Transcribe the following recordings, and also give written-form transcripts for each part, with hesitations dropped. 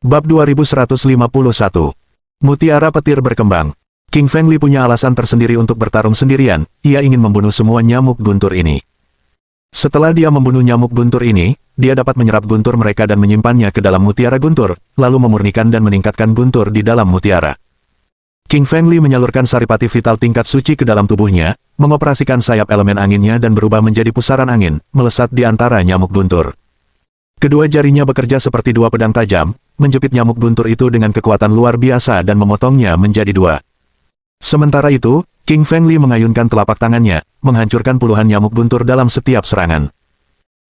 Bab 2151. Mutiara Petir Berkembang. King Feng Li punya alasan tersendiri untuk bertarung sendirian, ia ingin membunuh semua nyamuk guntur ini. Setelah dia membunuh nyamuk guntur ini, dia dapat menyerap guntur mereka dan menyimpannya ke dalam mutiara guntur, lalu memurnikan dan meningkatkan guntur di dalam mutiara. King Feng Li menyalurkan saripati vital tingkat suci ke dalam tubuhnya, mengoperasikan sayap elemen anginnya dan berubah menjadi pusaran angin, melesat di antara nyamuk guntur. Kedua jarinya bekerja seperti dua pedang tajam, menjepit nyamuk guntur itu dengan kekuatan luar biasa dan memotongnya menjadi dua. Sementara itu, King Feng Li mengayunkan telapak tangannya, menghancurkan puluhan nyamuk guntur dalam setiap serangan.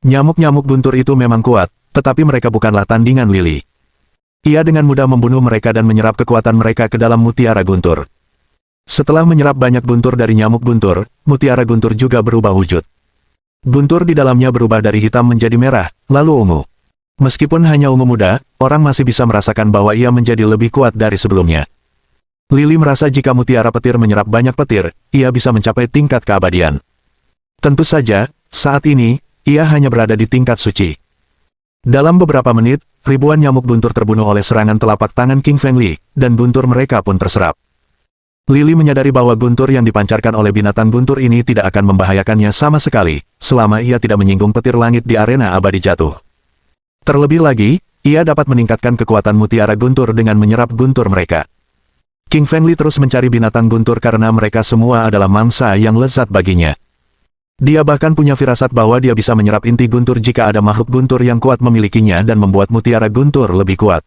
Nyamuk-nyamuk guntur itu memang kuat, tetapi mereka bukanlah tandingan Lili. Ia dengan mudah membunuh mereka dan menyerap kekuatan mereka ke dalam mutiara guntur. Setelah menyerap banyak guntur dari nyamuk guntur, mutiara guntur juga berubah wujud. Guntur di dalamnya berubah dari hitam menjadi merah, lalu ungu. Meskipun hanya ungu muda, orang masih bisa merasakan bahwa ia menjadi lebih kuat dari sebelumnya. Lili merasa jika mutiara petir menyerap banyak petir, ia bisa mencapai tingkat keabadian. Tentu saja, saat ini, ia hanya berada di tingkat suci. Dalam beberapa menit, ribuan nyamuk guntur terbunuh oleh serangan telapak tangan King Feng Li, dan guntur mereka pun terserap. Lili menyadari bahwa guntur yang dipancarkan oleh binatang guntur ini tidak akan membahayakannya sama sekali, selama ia tidak menyinggung petir langit di arena abadi jatuh. Terlebih lagi, ia dapat meningkatkan kekuatan mutiara guntur dengan menyerap guntur mereka. King Feng Li terus mencari binatang guntur karena mereka semua adalah mangsa yang lezat baginya. Dia bahkan punya firasat bahwa dia bisa menyerap inti guntur jika ada makhluk guntur yang kuat memilikinya dan membuat mutiara guntur lebih kuat.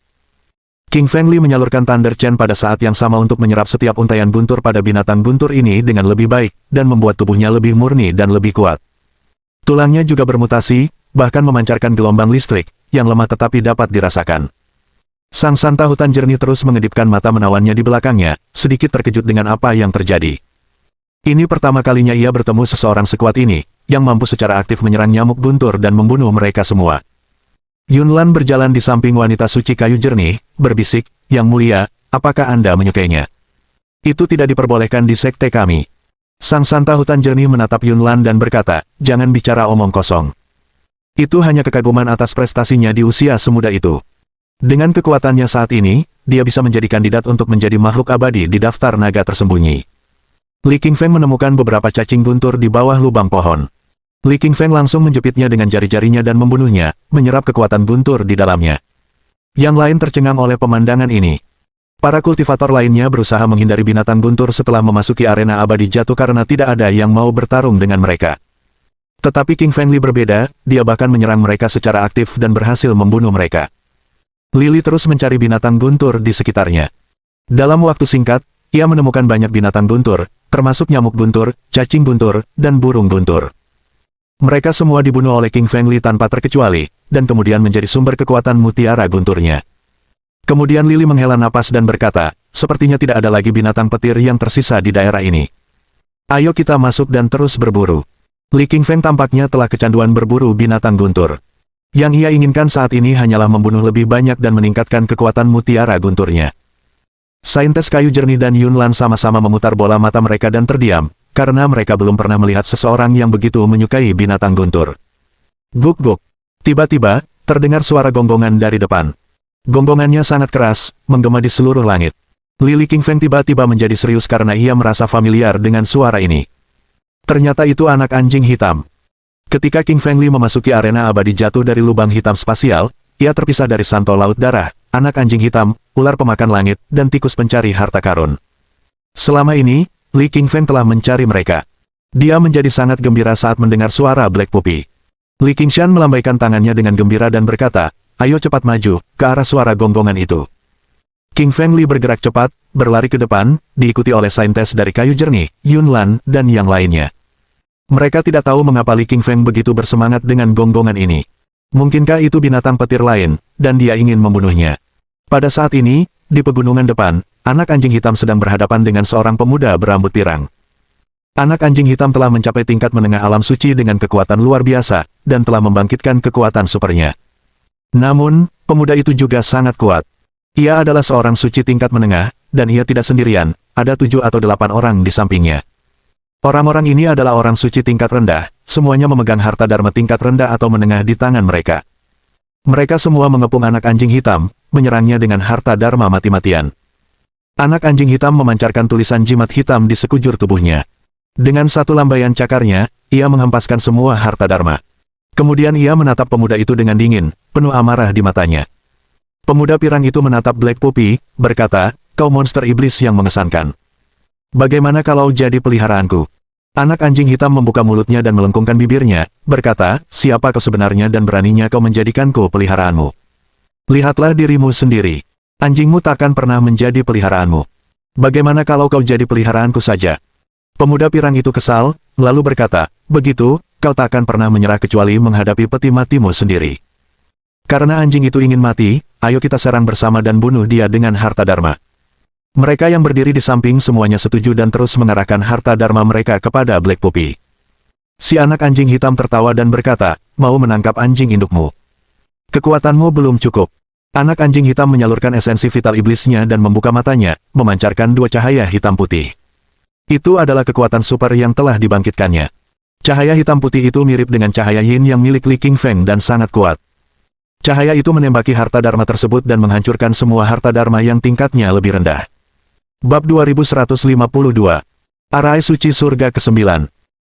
King Feng Li menyalurkan Thunder Chain pada saat yang sama untuk menyerap setiap untaian guntur pada binatang guntur ini dengan lebih baik, dan membuat tubuhnya lebih murni dan lebih kuat. Tulangnya juga bermutasi, bahkan memancarkan gelombang listrik, yang lemah tetapi dapat dirasakan. Sang Santa Hutan Jernih terus mengedipkan mata menawannya di belakangnya, sedikit terkejut dengan apa yang terjadi. Ini pertama kalinya ia bertemu seseorang sekuat ini, yang mampu secara aktif menyerang nyamuk guntur dan membunuh mereka semua. Yunlan berjalan di samping wanita suci kayu jernih, berbisik, "Yang mulia, apakah Anda menyukainya? Itu tidak diperbolehkan di sekte kami." Sang Santa Hutan Jernih menatap Yunlan dan berkata, "Jangan bicara omong kosong. Itu hanya kekaguman atas prestasinya di usia semuda itu. Dengan kekuatannya saat ini, dia bisa menjadi kandidat untuk menjadi makhluk abadi di daftar naga tersembunyi." Li Qingfeng menemukan beberapa cacing guntur di bawah lubang pohon. Li Qingfeng langsung menjepitnya dengan jari-jarinya dan membunuhnya, menyerap kekuatan guntur di dalamnya. Yang lain tercengang oleh pemandangan ini. Para kultivator lainnya berusaha menghindari binatang guntur setelah memasuki arena abadi jatuh karena tidak ada yang mau bertarung dengan mereka. Tetapi King Feng Li berbeda, dia bahkan menyerang mereka secara aktif dan berhasil membunuh mereka. Lili terus mencari binatang guntur di sekitarnya. Dalam waktu singkat, ia menemukan banyak binatang guntur, termasuk nyamuk guntur, cacing guntur, dan burung guntur. Mereka semua dibunuh oleh King Feng Li tanpa terkecuali, dan kemudian menjadi sumber kekuatan mutiara gunturnya. Kemudian Lili menghela napas dan berkata, "Sepertinya tidak ada lagi binatang petir yang tersisa di daerah ini. Ayo kita masuk dan terus berburu." Li Qingfeng tampaknya telah kecanduan berburu binatang guntur. Yang ia inginkan saat ini hanyalah membunuh lebih banyak dan meningkatkan kekuatan mutiara gunturnya. Saintes kayu jernih dan Yunlan sama-sama memutar bola mata mereka dan terdiam, karena mereka belum pernah melihat seseorang yang begitu menyukai binatang guntur. Guk-guk. Tiba-tiba, terdengar suara gonggongan dari depan. Gonggongannya sangat keras, menggema di seluruh langit. Li Qingfeng tiba-tiba menjadi serius karena ia merasa familiar dengan suara ini. Ternyata itu anak anjing hitam. Ketika King Feng Li memasuki arena abadi jatuh dari lubang hitam spasial, ia terpisah dari Santo Laut Darah, anak anjing hitam, ular pemakan langit, dan tikus pencari harta karun. Selama ini, Li Qingfeng telah mencari mereka. Dia menjadi sangat gembira saat mendengar suara Black Puppy. Li Qingshan melambaikan tangannya dengan gembira dan berkata, "Ayo cepat maju, ke arah suara gonggongan itu." King Feng Li bergerak cepat, berlari ke depan, diikuti oleh saintes dari kayu jernih, Yunlan, dan yang lainnya. Mereka tidak tahu mengapa Li Qingfeng begitu bersemangat dengan gonggongan ini. Mungkinkah itu binatang petir lain, dan dia ingin membunuhnya. Pada saat ini, di pegunungan depan, anak anjing hitam sedang berhadapan dengan seorang pemuda berambut pirang. Anak anjing hitam telah mencapai tingkat menengah alam suci dengan kekuatan luar biasa, dan telah membangkitkan kekuatan supernya. Namun, pemuda itu juga sangat kuat. Ia adalah seorang suci tingkat menengah, dan ia tidak sendirian, ada 7 atau 8 orang di sampingnya. Orang-orang ini adalah orang suci tingkat rendah, semuanya memegang harta dharma tingkat rendah atau menengah di tangan mereka. Mereka semua mengepung anak anjing hitam, menyerangnya dengan harta dharma mati-matian. Anak anjing hitam memancarkan tulisan jimat hitam di sekujur tubuhnya. Dengan satu lambaian cakarnya, ia menghempaskan semua harta dharma. Kemudian ia menatap pemuda itu dengan dingin, penuh amarah di matanya. Pemuda pirang itu menatap Black Puppy, berkata, "Kau monster iblis yang mengesankan. Bagaimana kalau jadi peliharaanku?" Anak anjing hitam membuka mulutnya dan melengkungkan bibirnya, berkata, "Siapa kau sebenarnya dan beraninya kau menjadikanku peliharaanmu? Lihatlah dirimu sendiri. Anjingmu takkan pernah menjadi peliharaanmu. Bagaimana kalau kau jadi peliharaanku saja?" Pemuda pirang itu kesal, lalu berkata, "Begitu, kau takkan pernah menyerah kecuali menghadapi peti matimu sendiri. Karena anjing itu ingin mati, ayo kita serang bersama dan bunuh dia dengan harta dharma." Mereka yang berdiri di samping semuanya setuju dan terus mengarahkan harta dharma mereka kepada Black Puppy. Si anak anjing hitam tertawa dan berkata, "Mau menangkap anjing indukmu? Kekuatanmu belum cukup." Anak anjing hitam menyalurkan esensi vital iblisnya dan membuka matanya, memancarkan dua cahaya hitam putih. Itu adalah kekuatan super yang telah dibangkitkannya. Cahaya hitam putih itu mirip dengan cahaya yin yang milik Li King Feng dan sangat kuat. Cahaya itu menembaki harta dharma tersebut dan menghancurkan semua harta dharma yang tingkatnya lebih rendah. Bab 2152. Arai Suci Surga ke-9.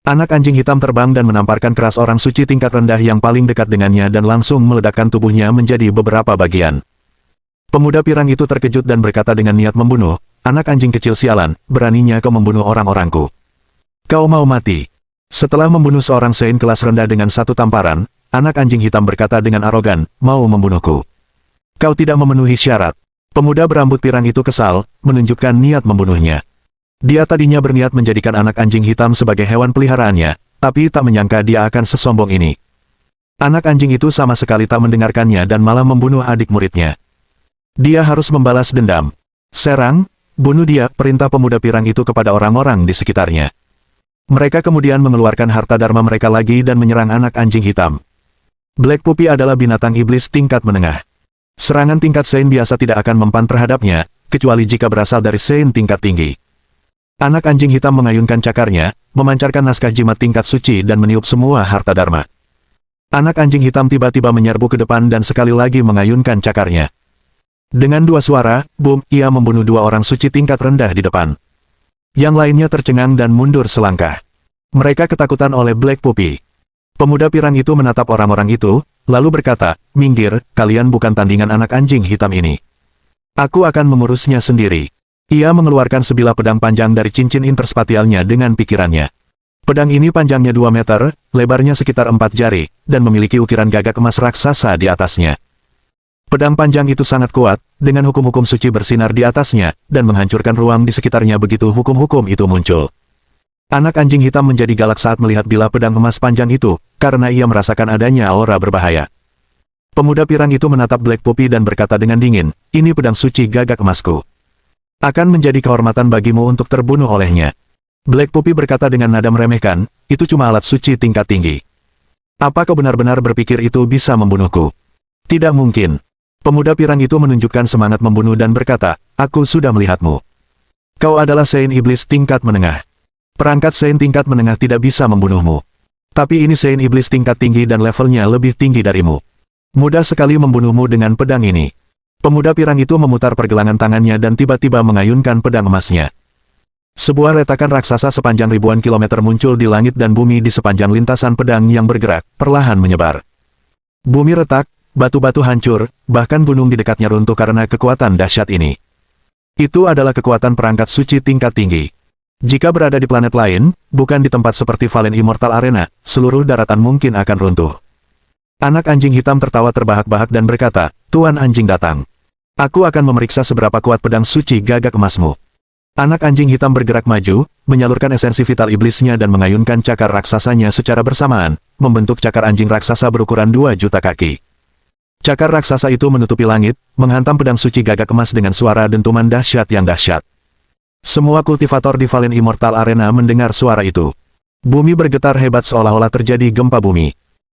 Anak anjing hitam terbang dan menamparkan keras orang suci tingkat rendah yang paling dekat dengannya dan langsung meledakkan tubuhnya menjadi beberapa bagian. Pemuda pirang itu terkejut dan berkata dengan niat membunuh, "Anak anjing kecil sialan, beraninya kau membunuh orang-orangku. Kau mau mati." Setelah membunuh seorang Saint kelas rendah dengan satu tamparan, anak anjing hitam berkata dengan arogan, "Mau membunuhku? Kau tidak memenuhi syarat." Pemuda berambut pirang itu kesal, menunjukkan niat membunuhnya. Dia tadinya berniat menjadikan anak anjing hitam sebagai hewan peliharaannya, tapi tak menyangka dia akan sesombong ini. Anak anjing itu sama sekali tak mendengarkannya dan malah membunuh adik muridnya. Dia harus membalas dendam. "Serang, bunuh dia," perintah pemuda pirang itu kepada orang-orang di sekitarnya. Mereka kemudian mengeluarkan harta dharma mereka lagi dan menyerang anak anjing hitam. Black Puppy adalah binatang iblis tingkat menengah. Serangan tingkat Saint biasa tidak akan mempan terhadapnya, kecuali jika berasal dari Saint tingkat tinggi. Anak anjing hitam mengayunkan cakarnya, memancarkan naskah jimat tingkat suci dan meniup semua harta dharma. Anak anjing hitam tiba-tiba menyerbu ke depan dan sekali lagi mengayunkan cakarnya. Dengan dua suara, boom, ia membunuh dua orang suci tingkat rendah di depan. Yang lainnya tercengang dan mundur selangkah. Mereka ketakutan oleh Black Puppy. Pemuda pirang itu menatap orang-orang itu, lalu berkata, "Minggir, kalian bukan tandingan anak anjing hitam ini. Aku akan mengurusnya sendiri." Ia mengeluarkan sebilah pedang panjang dari cincin interspatialnya dengan pikirannya. Pedang ini panjangnya 2 meter, lebarnya sekitar 4 jari, dan memiliki ukiran gagak emas raksasa di atasnya. Pedang panjang itu sangat kuat, dengan hukum-hukum suci bersinar di atasnya, dan menghancurkan ruang di sekitarnya begitu hukum-hukum itu muncul. Anak anjing hitam menjadi galak saat melihat bilah pedang emas panjang itu, karena ia merasakan adanya aura berbahaya. Pemuda pirang itu menatap Black Puppy dan berkata dengan dingin, "Ini pedang suci gagak emasku. Akan menjadi kehormatan bagimu untuk terbunuh olehnya." Black Puppy berkata dengan nada meremehkan, "Itu cuma alat suci tingkat tinggi. Apa kau benar-benar berpikir itu bisa membunuhku? Tidak mungkin." Pemuda pirang itu menunjukkan semangat membunuh dan berkata, "Aku sudah melihatmu. Kau adalah Saint iblis tingkat menengah. Perangkat Saint tingkat menengah tidak bisa membunuhmu. Tapi ini Saint iblis tingkat tinggi dan levelnya lebih tinggi darimu. Mudah sekali membunuhmu dengan pedang ini." Pemuda pirang itu memutar pergelangan tangannya dan tiba-tiba mengayunkan pedang emasnya. Sebuah retakan raksasa sepanjang ribuan kilometer muncul di langit dan bumi di sepanjang lintasan pedang yang bergerak, perlahan menyebar. Bumi retak, batu-batu hancur, bahkan gunung di dekatnya runtuh karena kekuatan dahsyat ini. Itu adalah kekuatan perangkat suci tingkat tinggi. Jika berada di planet lain, bukan di tempat seperti Valen Immortal Arena, seluruh daratan mungkin akan runtuh. Anak anjing hitam tertawa terbahak-bahak dan berkata, "Tuan anjing datang. Aku akan memeriksa seberapa kuat pedang suci gagak emasmu." Anak anjing hitam bergerak maju, menyalurkan esensi vital iblisnya dan mengayunkan cakar raksasanya secara bersamaan, membentuk cakar anjing raksasa berukuran 2 juta kaki. Cakar raksasa itu menutupi langit, menghantam pedang suci gagak emas dengan suara dentuman dahsyat yang dahsyat. Semua kultivator di Valen Immortal Arena mendengar suara itu. Bumi bergetar hebat seolah-olah terjadi gempa bumi.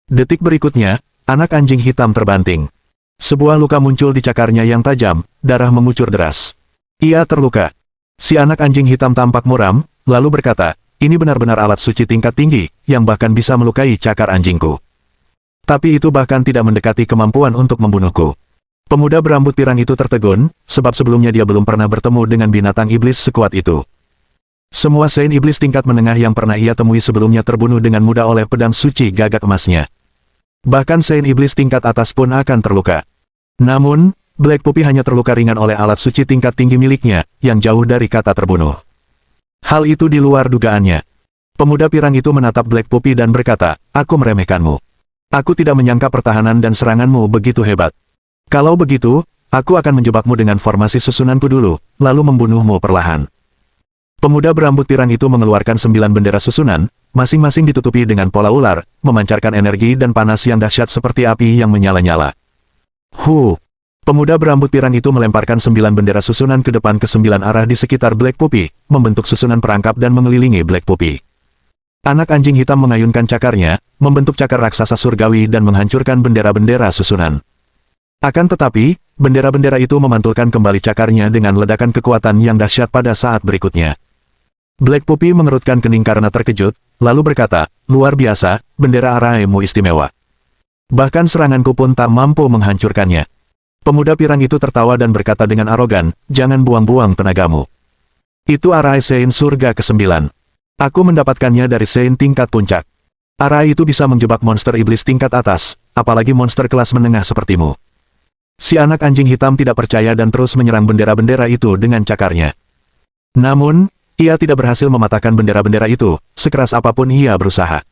Detik berikutnya, anak anjing hitam terbanting. Sebuah luka muncul di cakarnya yang tajam, darah mengucur deras. Ia terluka. Si anak anjing hitam tampak muram, lalu berkata, "Ini benar-benar alat suci tingkat tinggi, yang bahkan bisa melukai cakar anjingku. Tapi itu bahkan tidak mendekati kemampuan untuk membunuhku. Pemuda berambut pirang itu tertegun, sebab sebelumnya dia belum pernah bertemu dengan binatang iblis sekuat itu. Semua Saint iblis tingkat menengah yang pernah ia temui sebelumnya terbunuh dengan mudah oleh pedang suci gagak emasnya. Bahkan Saint iblis tingkat atas pun akan terluka. Namun, Black Puppy hanya terluka ringan oleh alat suci tingkat tinggi miliknya, yang jauh dari kata terbunuh. Hal itu di luar dugaannya. Pemuda pirang itu menatap Black Puppy dan berkata, "Aku meremehkanmu. Aku tidak menyangka pertahanan dan seranganmu begitu hebat. Kalau begitu, aku akan menjebakmu dengan formasi susunanku dulu, lalu membunuhmu perlahan." Pemuda berambut pirang itu mengeluarkan 9 bendera susunan, masing-masing ditutupi dengan pola ular, memancarkan energi dan panas yang dahsyat seperti api yang menyala-nyala. Pemuda berambut pirang itu melemparkan 9 bendera susunan ke depan ke 9 arah di sekitar Black Puppy, membentuk susunan perangkap dan mengelilingi Black Puppy. Anak anjing hitam mengayunkan cakarnya, membentuk cakar raksasa surgawi dan menghancurkan bendera-bendera susunan. Akan tetapi, bendera-bendera itu memantulkan kembali cakarnya dengan ledakan kekuatan yang dahsyat pada saat berikutnya. Black Puppy mengerutkan kening karena terkejut, lalu berkata, "Luar biasa, bendera araimu istimewa. Bahkan seranganku pun tak mampu menghancurkannya." Pemuda pirang itu tertawa dan berkata dengan arogan, "Jangan buang-buang tenagamu. Itu arai Saint surga ke-9. Aku mendapatkannya dari Saint tingkat puncak. Arai itu bisa menjebak monster iblis tingkat atas, apalagi monster kelas menengah sepertimu." Si anak anjing hitam tidak percaya dan terus menyerang bendera-bendera itu dengan cakarnya. Namun, ia tidak berhasil mematahkan bendera-bendera itu, sekeras apapun ia berusaha.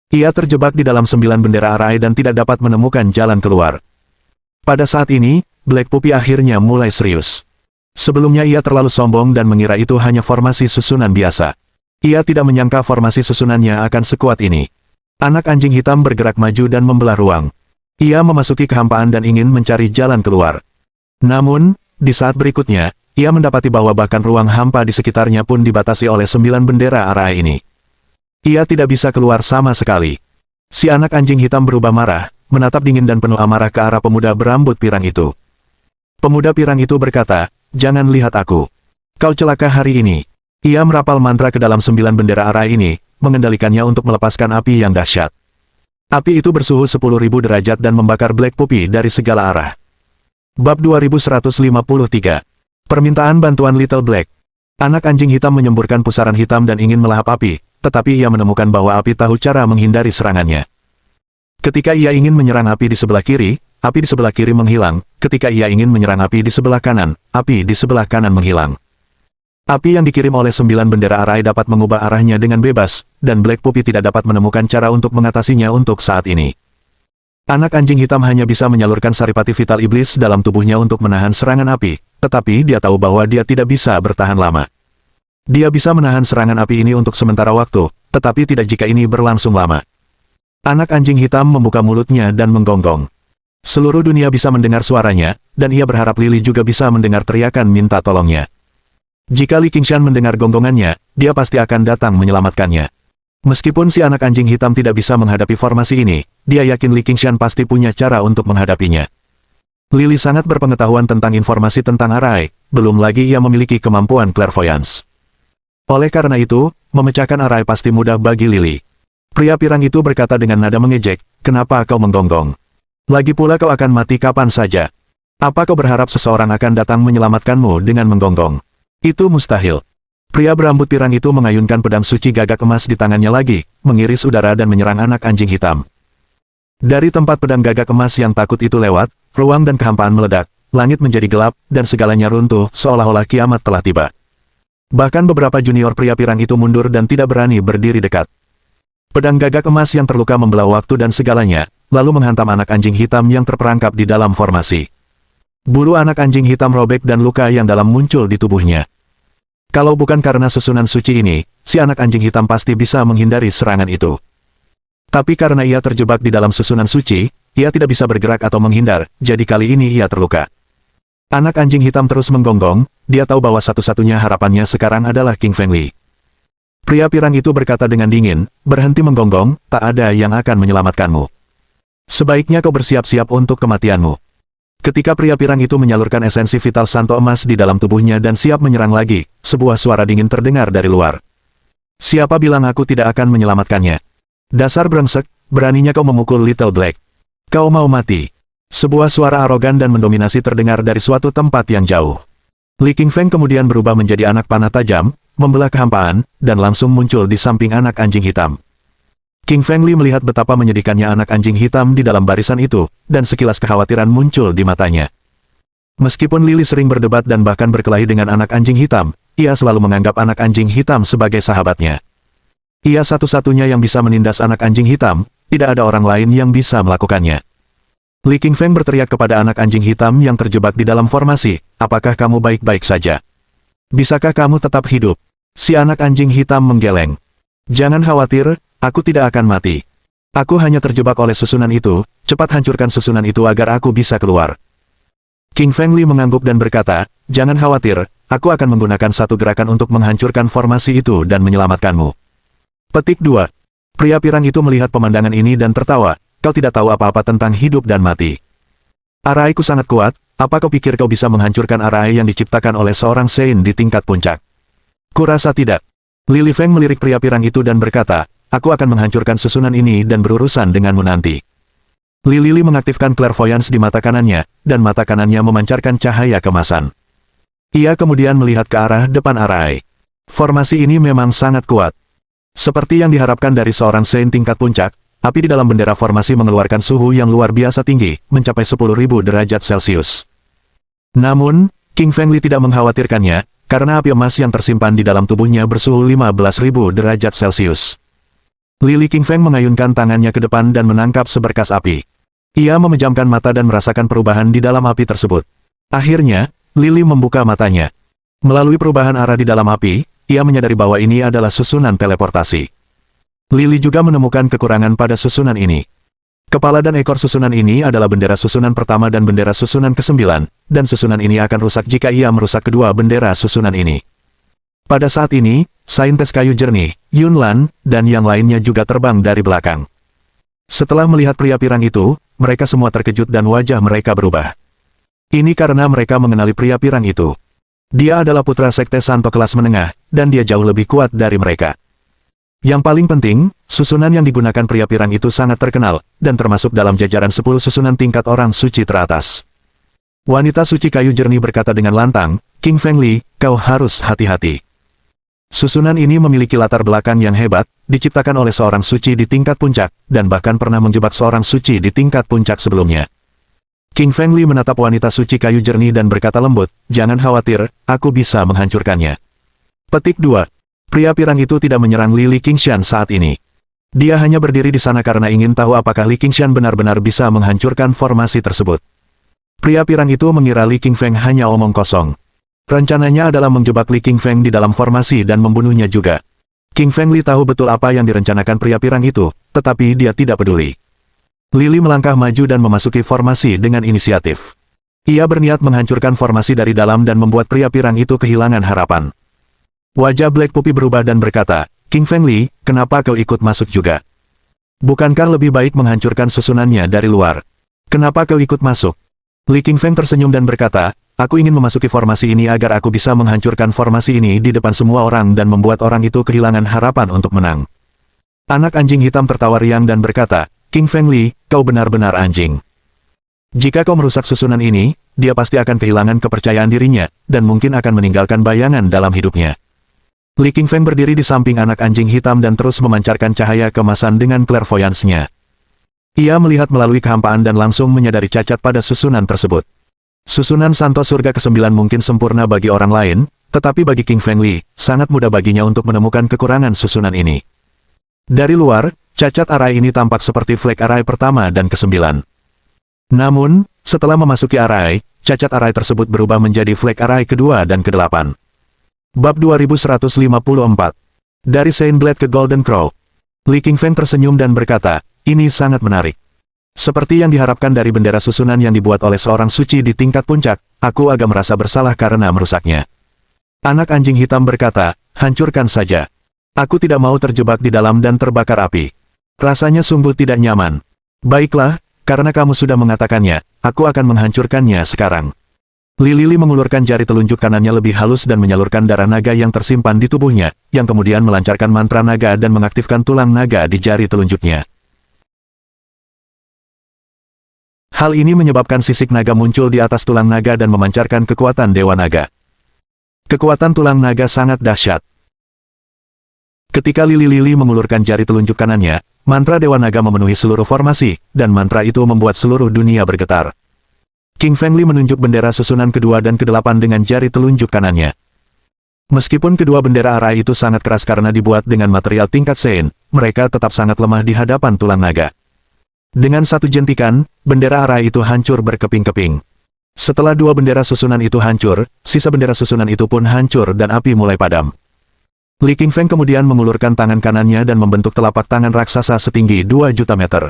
Ia terjebak di dalam 9 bendera arai dan tidak dapat menemukan jalan keluar. Pada saat ini, Black Puppy akhirnya mulai serius. Sebelumnya ia terlalu sombong dan mengira itu hanya formasi susunan biasa. Ia tidak menyangka formasi susunannya akan sekuat ini. Anak anjing hitam bergerak maju dan membelah ruang. Ia memasuki kehampaan dan ingin mencari jalan keluar. Namun, di saat berikutnya, ia mendapati bahwa bahkan ruang hampa di sekitarnya pun dibatasi oleh 9 bendera arai ini. Ia tidak bisa keluar sama sekali. Si anak anjing hitam berubah marah, menatap dingin dan penuh amarah ke arah pemuda berambut pirang itu. Pemuda pirang itu berkata, "Jangan lihat aku. Kau celaka hari ini." Ia merapal mantra ke dalam 9 bendera arai ini, mengendalikannya untuk melepaskan api yang dahsyat. Api itu bersuhu 10.000 derajat dan membakar Black Puppy dari segala arah. Bab 2153. Permintaan bantuan Little Black. Anak anjing hitam menyemburkan pusaran hitam dan ingin melahap api, tetapi ia menemukan bahwa api tahu cara menghindari serangannya. Ketika ia ingin menyerang api di sebelah kiri, api di sebelah kiri menghilang. Ketika ia ingin menyerang api di sebelah kanan, api di sebelah kanan menghilang. Api yang dikirim oleh 9 bendera arai dapat mengubah arahnya dengan bebas, dan Black Puppy tidak dapat menemukan cara untuk mengatasinya untuk saat ini. Anak anjing hitam hanya bisa menyalurkan saripati vital iblis dalam tubuhnya untuk menahan serangan api, tetapi dia tahu bahwa dia tidak bisa bertahan lama. Dia bisa menahan serangan api ini untuk sementara waktu, tetapi tidak jika ini berlangsung lama. Anak anjing hitam membuka mulutnya dan menggonggong. Seluruh dunia bisa mendengar suaranya, dan ia berharap Lily juga bisa mendengar teriakan minta tolongnya. Jika Li Qingshan mendengar gonggongannya, dia pasti akan datang menyelamatkannya. Meskipun si anak anjing hitam tidak bisa menghadapi formasi ini, dia yakin Li Qingshan pasti punya cara untuk menghadapinya. Lily sangat berpengetahuan tentang informasi tentang arai, belum lagi ia memiliki kemampuan clairvoyance. Oleh karena itu, memecahkan arai pasti mudah bagi Lily. Pria pirang itu berkata dengan nada mengejek, "Kenapa kau menggonggong? Lagi pula kau akan mati kapan saja. Apa kau berharap seseorang akan datang menyelamatkanmu dengan menggonggong? Itu mustahil." Pria berambut pirang itu mengayunkan pedang suci gagak emas di tangannya lagi, mengiris udara dan menyerang anak anjing hitam. Dari tempat pedang gagak emas yang takut itu lewat, ruang dan kehampaan meledak, langit menjadi gelap, dan segalanya runtuh, seolah-olah kiamat telah tiba. Bahkan beberapa junior pria pirang itu mundur dan tidak berani berdiri dekat. Pedang gagak emas yang terluka membelah waktu dan segalanya, lalu menghantam anak anjing hitam yang terperangkap di dalam formasi. Bulu anak anjing hitam robek dan luka yang dalam muncul di tubuhnya. Kalau bukan karena susunan suci ini, si anak anjing hitam pasti bisa menghindari serangan itu. Tapi karena ia terjebak di dalam susunan suci, ia tidak bisa bergerak atau menghindar, jadi kali ini ia terluka. Anak anjing hitam terus menggonggong, dia tahu bahwa satu-satunya harapannya sekarang adalah King Fengli. Pria pirang itu berkata dengan dingin, "Berhenti menggonggong, tak ada yang akan menyelamatkanmu. Sebaiknya kau bersiap-siap untuk kematianmu." Ketika pria pirang itu menyalurkan esensi vital santo emas di dalam tubuhnya dan siap menyerang lagi, sebuah suara dingin terdengar dari luar. "Siapa bilang aku tidak akan menyelamatkannya? Dasar brengsek, beraninya kau memukul Little Black. Kau mau mati." Sebuah suara arogan dan mendominasi terdengar dari suatu tempat yang jauh. Li Qingfeng kemudian berubah menjadi anak panah tajam, membelah kehampaan, dan langsung muncul di samping anak anjing hitam. King Feng Li melihat betapa menyedihkannya anak anjing hitam di dalam barisan itu, dan sekilas kekhawatiran muncul di matanya. Meskipun Lili sering berdebat dan bahkan berkelahi dengan anak anjing hitam, ia selalu menganggap anak anjing hitam sebagai sahabatnya. Ia satu-satunya yang bisa menindas anak anjing hitam, tidak ada orang lain yang bisa melakukannya. Li Qingfeng berteriak kepada anak anjing hitam yang terjebak di dalam formasi, apakah kamu baik-baik saja? Bisakah kamu tetap hidup? Si anak anjing hitam menggeleng. Jangan khawatir, aku tidak akan mati. Aku hanya terjebak oleh susunan itu, cepat hancurkan susunan itu agar aku bisa keluar. King Feng Li mengangguk dan berkata, jangan khawatir, aku akan menggunakan satu gerakan untuk menghancurkan formasi itu dan menyelamatkanmu. Petik 2. Pria pirang itu melihat pemandangan ini dan tertawa, kau tidak tahu apa-apa tentang hidup dan mati. Araiku sangat kuat, apa kau pikir kau bisa menghancurkan arai yang diciptakan oleh seorang Sein di tingkat puncak? Kurasa tidak. Li Lifeng melirik pria pirang itu dan berkata, aku akan menghancurkan susunan ini dan berurusan denganmu nanti. Li Lili mengaktifkan clairvoyance di mata kanannya, dan mata kanannya memancarkan cahaya kemasan. Ia kemudian melihat ke arah depan arai. Formasi ini memang sangat kuat. Seperti yang diharapkan dari seorang Sein tingkat puncak, api di dalam bendera formasi mengeluarkan suhu yang luar biasa tinggi, mencapai 10.000 derajat Celcius. Namun, King Feng Li tidak mengkhawatirkannya, karena api emas yang tersimpan di dalam tubuhnya bersuhu 15.000 derajat Celcius. Li King Feng mengayunkan tangannya ke depan dan menangkap seberkas api. Ia memejamkan mata dan merasakan perubahan di dalam api tersebut. Akhirnya, Lili membuka matanya. Melalui perubahan arah di dalam api, ia menyadari bahwa ini adalah susunan teleportasi. Lili juga menemukan kekurangan pada susunan ini. Kepala dan ekor susunan ini adalah bendera susunan pertama dan bendera susunan ke-9, dan susunan ini akan rusak jika ia merusak kedua bendera susunan ini. Pada saat ini, saintis kayu jernih, Yun Lan, dan yang lainnya juga terbang dari belakang. Setelah melihat pria pirang itu, mereka semua terkejut dan wajah mereka berubah. Ini karena mereka mengenali pria pirang itu. Dia adalah putra sekte Santo kelas menengah, dan dia jauh lebih kuat dari mereka. Yang paling penting, susunan yang digunakan pria pirang itu sangat terkenal, dan termasuk dalam jajaran 10 susunan tingkat orang suci teratas. Wanita suci kayu jernih berkata dengan lantang, King Feng Li, kau harus hati-hati. Susunan ini memiliki latar belakang yang hebat, diciptakan oleh seorang suci di tingkat puncak, dan bahkan pernah menjebak seorang suci di tingkat puncak sebelumnya. King Feng Li menatap wanita suci kayu jernih dan berkata lembut, jangan khawatir, aku bisa menghancurkannya. Petik 2. Pria pirang itu tidak menyerang Li Qingshan saat ini. Dia hanya berdiri di sana karena ingin tahu apakah Li Qingshan benar-benar bisa menghancurkan formasi tersebut. Pria pirang itu mengira Li Qingfeng hanya omong kosong. Rencananya adalah menjebak Li Qingfeng di dalam formasi dan membunuhnya juga. King Feng Li tahu betul apa yang direncanakan pria pirang itu, tetapi dia tidak peduli. Lili melangkah maju dan memasuki formasi dengan inisiatif. Ia berniat menghancurkan formasi dari dalam dan membuat pria pirang itu kehilangan harapan. Wajah Black Puppy berubah dan berkata, King Feng Li, kenapa kau ikut masuk juga? Bukankah lebih baik menghancurkan susunannya dari luar? Kenapa kau ikut masuk? Li Qingfeng tersenyum dan berkata, aku ingin memasuki formasi ini agar aku bisa menghancurkan formasi ini di depan semua orang dan membuat orang itu kehilangan harapan untuk menang. Anak anjing hitam tertawa riang dan berkata, King Feng Li, kau benar-benar anjing. Jika kau merusak susunan ini, dia pasti akan kehilangan kepercayaan dirinya, dan mungkin akan meninggalkan bayangan dalam hidupnya. Li Qingfeng berdiri di samping anak anjing hitam dan terus memancarkan cahaya kemasan dengan clairvoyance-nya. Ia melihat melalui kehampaan dan langsung menyadari cacat pada susunan tersebut. Susunan Santo Surga ke-9 mungkin sempurna bagi orang lain, tetapi bagi King Feng Li, sangat mudah baginya untuk menemukan kekurangan susunan ini. Dari luar, cacat arai ini tampak seperti flek arai pertama dan ke-9. Namun, setelah memasuki arai, cacat arai tersebut berubah menjadi flek arai kedua dan ke-8. Bab 2154. Dari Saint Blade ke Golden Crow. Li Qingfeng tersenyum dan berkata, ini sangat menarik. Seperti yang diharapkan dari bendera susunan yang dibuat oleh seorang suci di tingkat puncak, aku agak merasa bersalah karena merusaknya. Anak anjing hitam berkata, hancurkan saja. Aku tidak mau terjebak di dalam dan terbakar api. Rasanya sungguh tidak nyaman. Baiklah, karena kamu sudah mengatakannya, aku akan menghancurkannya sekarang. Lili mengulurkan jari telunjuk kanannya lebih halus dan menyalurkan darah naga yang tersimpan di tubuhnya, yang kemudian melancarkan mantra naga dan mengaktifkan tulang naga di jari telunjuknya. Hal ini menyebabkan sisik naga muncul di atas tulang naga dan memancarkan kekuatan Dewa Naga. Kekuatan tulang naga sangat dahsyat. Ketika Lili mengulurkan jari telunjuk kanannya, mantra Dewa Naga memenuhi seluruh formasi, dan mantra itu membuat seluruh dunia bergetar. King Fengli menunjuk bendera susunan kedua dan kedelapan dengan jari telunjuk kanannya. Meskipun kedua bendera arah itu sangat keras karena dibuat dengan material tingkat Sein, mereka tetap sangat lemah di hadapan tulang naga. Dengan satu jentikan, bendera arah itu hancur berkeping-keping. Setelah dua bendera susunan itu hancur, sisa bendera susunan itu pun hancur dan api mulai padam. Li Qingfeng kemudian mengulurkan tangan kanannya dan membentuk telapak tangan raksasa setinggi 2 juta meter.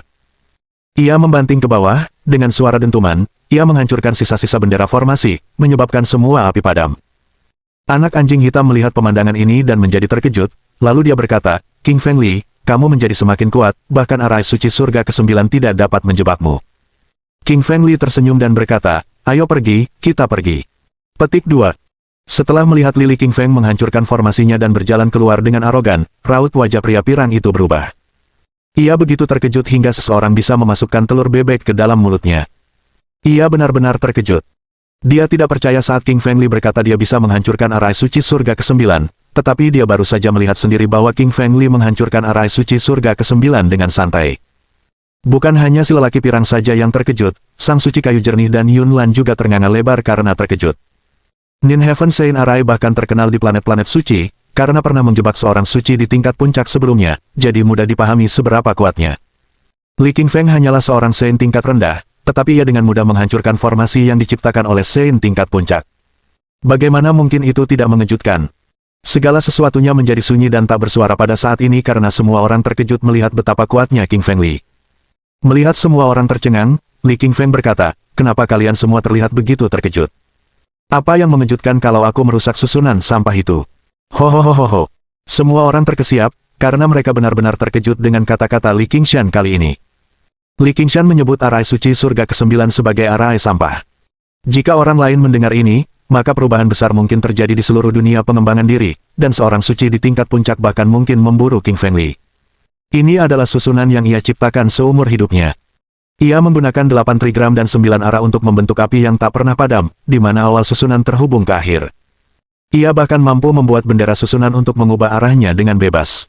Ia membanting ke bawah, dengan suara dentuman, ia menghancurkan sisa-sisa bendera formasi, menyebabkan semua api padam. Anak anjing hitam melihat pemandangan ini dan menjadi terkejut, lalu dia berkata, King Fengli, kamu menjadi semakin kuat, bahkan arai suci surga ke-9 tidak dapat menjebakmu. King Fengli tersenyum dan berkata, ayo pergi, kita pergi. Petik 2. Setelah melihat Li Qingfeng menghancurkan formasinya dan berjalan keluar dengan arogan, raut wajah pria pirang itu berubah. Ia begitu terkejut hingga seseorang bisa memasukkan telur bebek ke dalam mulutnya. Ia benar-benar terkejut. Dia tidak percaya saat King Fengli berkata dia bisa menghancurkan arai suci surga ke-9, tetapi dia baru saja melihat sendiri bahwa King Fengli menghancurkan arai suci surga ke-9 dengan santai. Bukan hanya si lelaki pirang saja yang terkejut, sang suci kayu jernih dan Yun Lan juga ternganga lebar karena terkejut. Nin Heaven Sein Arai bahkan terkenal di planet-planet suci, karena pernah menjebak seorang suci di tingkat puncak sebelumnya, jadi mudah dipahami seberapa kuatnya. Li Qingfeng hanyalah seorang Sein tingkat rendah, tetapi ia dengan mudah menghancurkan formasi yang diciptakan oleh Sein tingkat puncak. Bagaimana mungkin itu tidak mengejutkan? Segala sesuatunya menjadi sunyi dan tak bersuara pada saat ini karena semua orang terkejut melihat betapa kuatnya King Fengli. Melihat semua orang tercengang, Li Qingfeng berkata, kenapa kalian semua terlihat begitu terkejut? Apa yang mengejutkan kalau aku merusak susunan sampah itu? Ho. Semua orang terkesiap, karena mereka benar-benar terkejut dengan kata-kata Li Qingshan kali ini. Li Qingshan menyebut arai suci surga ke-9 sebagai arai sampah. Jika orang lain mendengar ini, maka perubahan besar mungkin terjadi di seluruh dunia pengembangan diri, dan seorang suci di tingkat puncak bahkan mungkin memburu King Fengli. Ini adalah susunan yang ia ciptakan seumur hidupnya. Ia menggunakan 8 trigram dan 9 arah untuk membentuk api yang tak pernah padam, di mana awal susunan terhubung ke akhir. Ia bahkan mampu membuat bendera susunan untuk mengubah arahnya dengan bebas.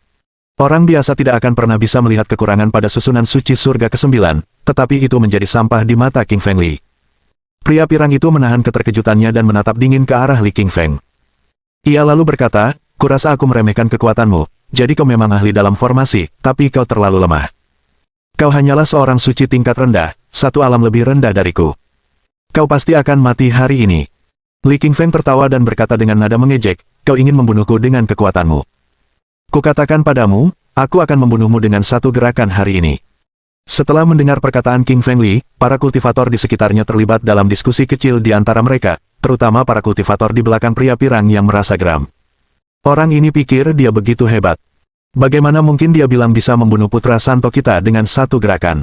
Orang biasa tidak akan pernah bisa melihat kekurangan pada susunan suci surga ke-9, tetapi itu menjadi sampah di mata King Fengli. Pria pirang itu menahan keterkejutannya dan menatap dingin ke arah Li Qingfeng. Ia lalu berkata, kurasa aku meremehkan kekuatanmu, jadi kau memang ahli dalam formasi, tapi kau terlalu lemah. Kau hanyalah seorang suci tingkat rendah, satu alam lebih rendah dariku. Kau pasti akan mati hari ini. Li Qingfeng tertawa dan berkata dengan nada mengejek, kau ingin membunuhku dengan kekuatanmu. Kukatakan padamu, aku akan membunuhmu dengan satu gerakan hari ini. Setelah mendengar perkataan King Fengli, para kultivator di sekitarnya terlibat dalam diskusi kecil di antara mereka, terutama para kultivator di belakang pria pirang yang merasa geram. Orang ini pikir dia begitu hebat. Bagaimana mungkin dia bilang bisa membunuh putra Santo kita dengan satu gerakan?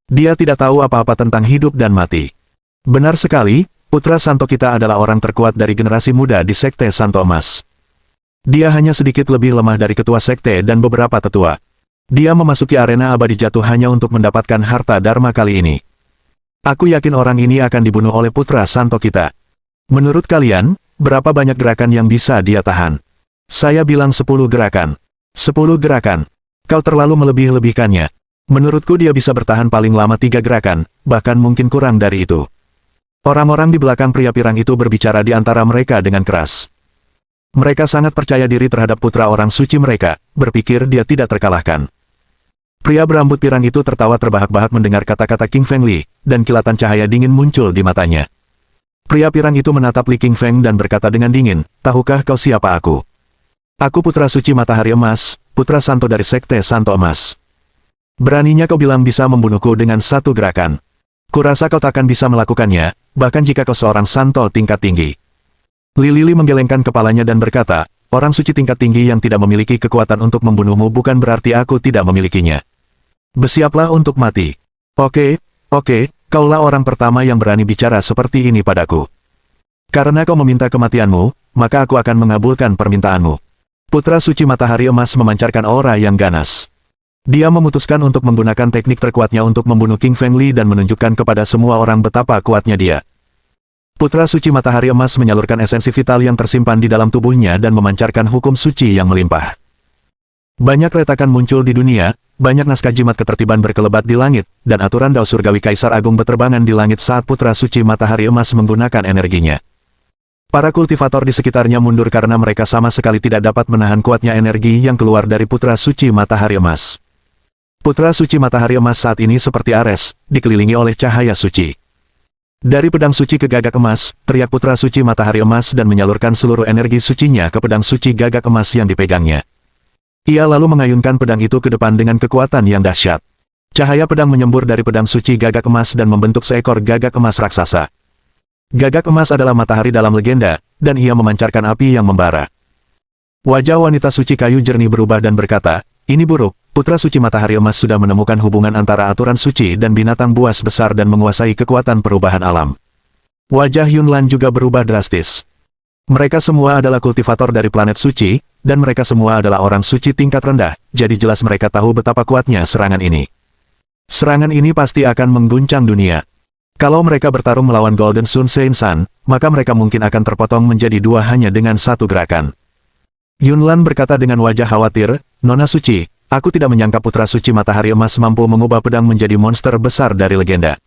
Dia tidak tahu apa-apa tentang hidup dan mati. Benar sekali, putra Santo kita adalah orang terkuat dari generasi muda di Sekte Santo Emas. Dia hanya sedikit lebih lemah dari ketua sekte dan beberapa tetua. Dia memasuki arena abadi jatuh hanya untuk mendapatkan harta dharma kali ini. Aku yakin orang ini akan dibunuh oleh putra Santo kita. Menurut kalian, berapa banyak gerakan yang bisa dia tahan? Saya bilang 10 gerakan. 10 gerakan. Kau terlalu melebih-lebihkannya. Menurutku dia bisa bertahan paling lama 3 gerakan, bahkan mungkin kurang dari itu. Orang-orang di belakang pria pirang itu berbicara di antara mereka dengan keras. Mereka sangat percaya diri terhadap putra orang suci mereka, berpikir dia tidak terkalahkan. Pria berambut pirang itu tertawa terbahak-bahak mendengar kata-kata King Fengli, dan kilatan cahaya dingin muncul di matanya. Pria pirang itu menatap Li Qingfeng dan berkata dengan dingin, tahukah kau siapa aku? Aku putra suci matahari emas, putra santo dari Sekte Santo Emas. Beraninya kau bilang bisa membunuhku dengan satu gerakan. Kurasa kau takkan bisa melakukannya, bahkan jika kau seorang santo tingkat tinggi. Li menggelengkan kepalanya dan berkata, orang suci tingkat tinggi yang tidak memiliki kekuatan untuk membunuhmu bukan berarti aku tidak memilikinya. Bersiaplah untuk mati. Oke, kaulah orang pertama yang berani bicara seperti ini padaku. Karena kau meminta kematianmu, maka aku akan mengabulkan permintaanmu. Putra suci matahari emas memancarkan aura yang ganas. Dia memutuskan untuk menggunakan teknik terkuatnya untuk membunuh King Feng Li dan menunjukkan kepada semua orang betapa kuatnya dia. Putra suci matahari emas menyalurkan esensi vital yang tersimpan di dalam tubuhnya dan memancarkan hukum suci yang melimpah. Banyak retakan muncul di dunia, banyak naskah jimat ketertiban berkelebat di langit, dan aturan Dao Surgawi Kaisar Agung beterbangan di langit saat putra suci matahari emas menggunakan energinya. Para kultivator di sekitarnya mundur karena mereka sama sekali tidak dapat menahan kuatnya energi yang keluar dari putra suci matahari emas. Putra suci matahari emas saat ini seperti Ares, dikelilingi oleh cahaya suci. Dari pedang suci ke gagak emas, teriak putra suci matahari emas dan menyalurkan seluruh energi sucinya ke pedang suci gagak emas yang dipegangnya. Ia lalu mengayunkan pedang itu ke depan dengan kekuatan yang dahsyat. Cahaya pedang menyembur dari pedang suci gagak emas dan membentuk seekor gagak emas raksasa. Gagak emas adalah matahari dalam legenda, dan ia memancarkan api yang membara. Wajah wanita suci kayu jernih berubah dan berkata, "Ini buruk, putra suci matahari emas sudah menemukan hubungan antara aturan suci dan binatang buas besar dan menguasai kekuatan perubahan alam." Wajah Yunlan juga berubah drastis. Mereka semua adalah kultivator dari planet suci, dan mereka semua adalah orang suci tingkat rendah, jadi jelas mereka tahu betapa kuatnya serangan ini. Serangan ini pasti akan mengguncang dunia. Kalau mereka bertarung melawan Golden Sun Seinsan, maka mereka mungkin akan terpotong menjadi dua hanya dengan satu gerakan. Yunlan berkata dengan wajah khawatir, "Nona suci, aku tidak menyangka putra suci matahari emas mampu mengubah pedang menjadi monster besar dari legenda.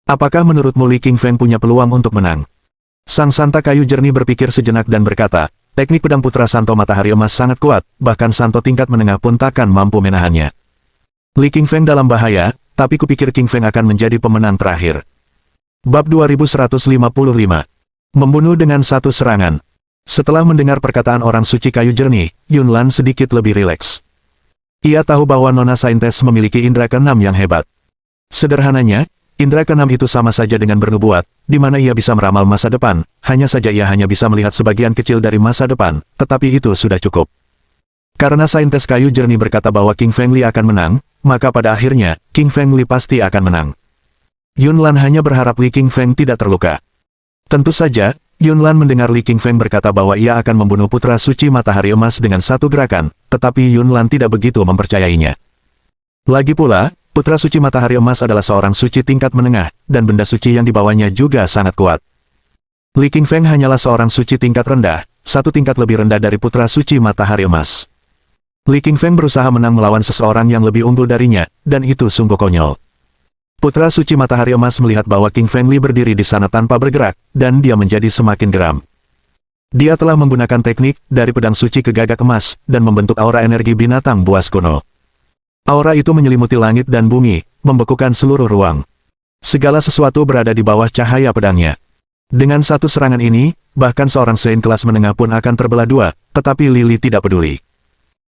Apakah menurutmu Li Qingfeng punya peluang untuk menang?" Sang Santa kayu jernih berpikir sejenak dan berkata, "Teknik pedang putra Santo matahari emas sangat kuat, bahkan Santo tingkat menengah pun takkan mampu menahannya. Li Qingfeng dalam bahaya, tapi kupikir Qingfeng akan menjadi pemenang terakhir." Bab 2155. Membunuh dengan satu serangan. Setelah mendengar perkataan orang suci kayu jernih, Yunlan sedikit lebih rileks. Ia tahu bahwa Nona Saintes memiliki indera keenam yang hebat. Sederhananya, indera keenam itu sama saja dengan bernubuat, di mana ia bisa meramal masa depan, hanya saja ia hanya bisa melihat sebagian kecil dari masa depan, tetapi itu sudah cukup. Karena Saintes kayu jernih berkata bahwa King Feng Li akan menang, maka pada akhirnya, King Feng Li pasti akan menang. Yunlan hanya berharap Li King Feng tidak terluka. Tentu saja, Yunlan mendengar Li Qingfeng berkata bahwa ia akan membunuh putra suci matahari emas dengan satu gerakan, tetapi Yunlan tidak begitu mempercayainya. Lagi pula, putra suci matahari emas adalah seorang suci tingkat menengah, dan benda suci yang dibawanya juga sangat kuat. Li Qingfeng hanyalah seorang suci tingkat rendah, satu tingkat lebih rendah dari putra suci matahari emas. Li Qingfeng berusaha menang melawan seseorang yang lebih unggul darinya, dan itu sungguh konyol. Putra suci matahari emas melihat bahwa King Feng Li berdiri di sana tanpa bergerak, dan dia menjadi semakin geram. Dia telah menggunakan teknik dari pedang suci ke gagak emas, dan membentuk aura energi binatang buas kuno. Aura itu menyelimuti langit dan bumi, membekukan seluruh ruang. Segala sesuatu berada di bawah cahaya pedangnya. Dengan satu serangan ini, bahkan seorang Sein kelas menengah pun akan terbelah dua, tetapi Lili tidak peduli.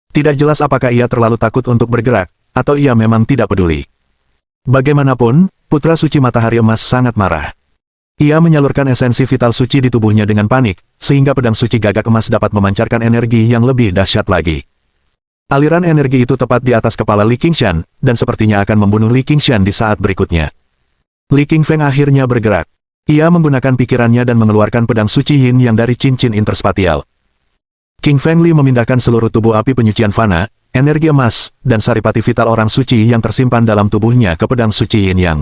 Tidak jelas apakah ia terlalu takut untuk bergerak, atau ia memang tidak peduli. Bagaimanapun, putra suci matahari emas sangat marah. Ia menyalurkan esensi vital suci di tubuhnya dengan panik, sehingga pedang suci gagak emas dapat memancarkan energi yang lebih dahsyat lagi. Aliran energi itu tepat di atas kepala Li Qingshan, dan sepertinya akan membunuh Li Qingshan di saat berikutnya. Li Qingfeng akhirnya bergerak. Ia menggunakan pikirannya dan mengeluarkan pedang suci Yin yang dari cincin interspatial. King Feng Li memindahkan seluruh tubuh api penyucian fana, energi emas, dan saripati vital orang suci yang tersimpan dalam tubuhnya ke pedang suci Yin Yang.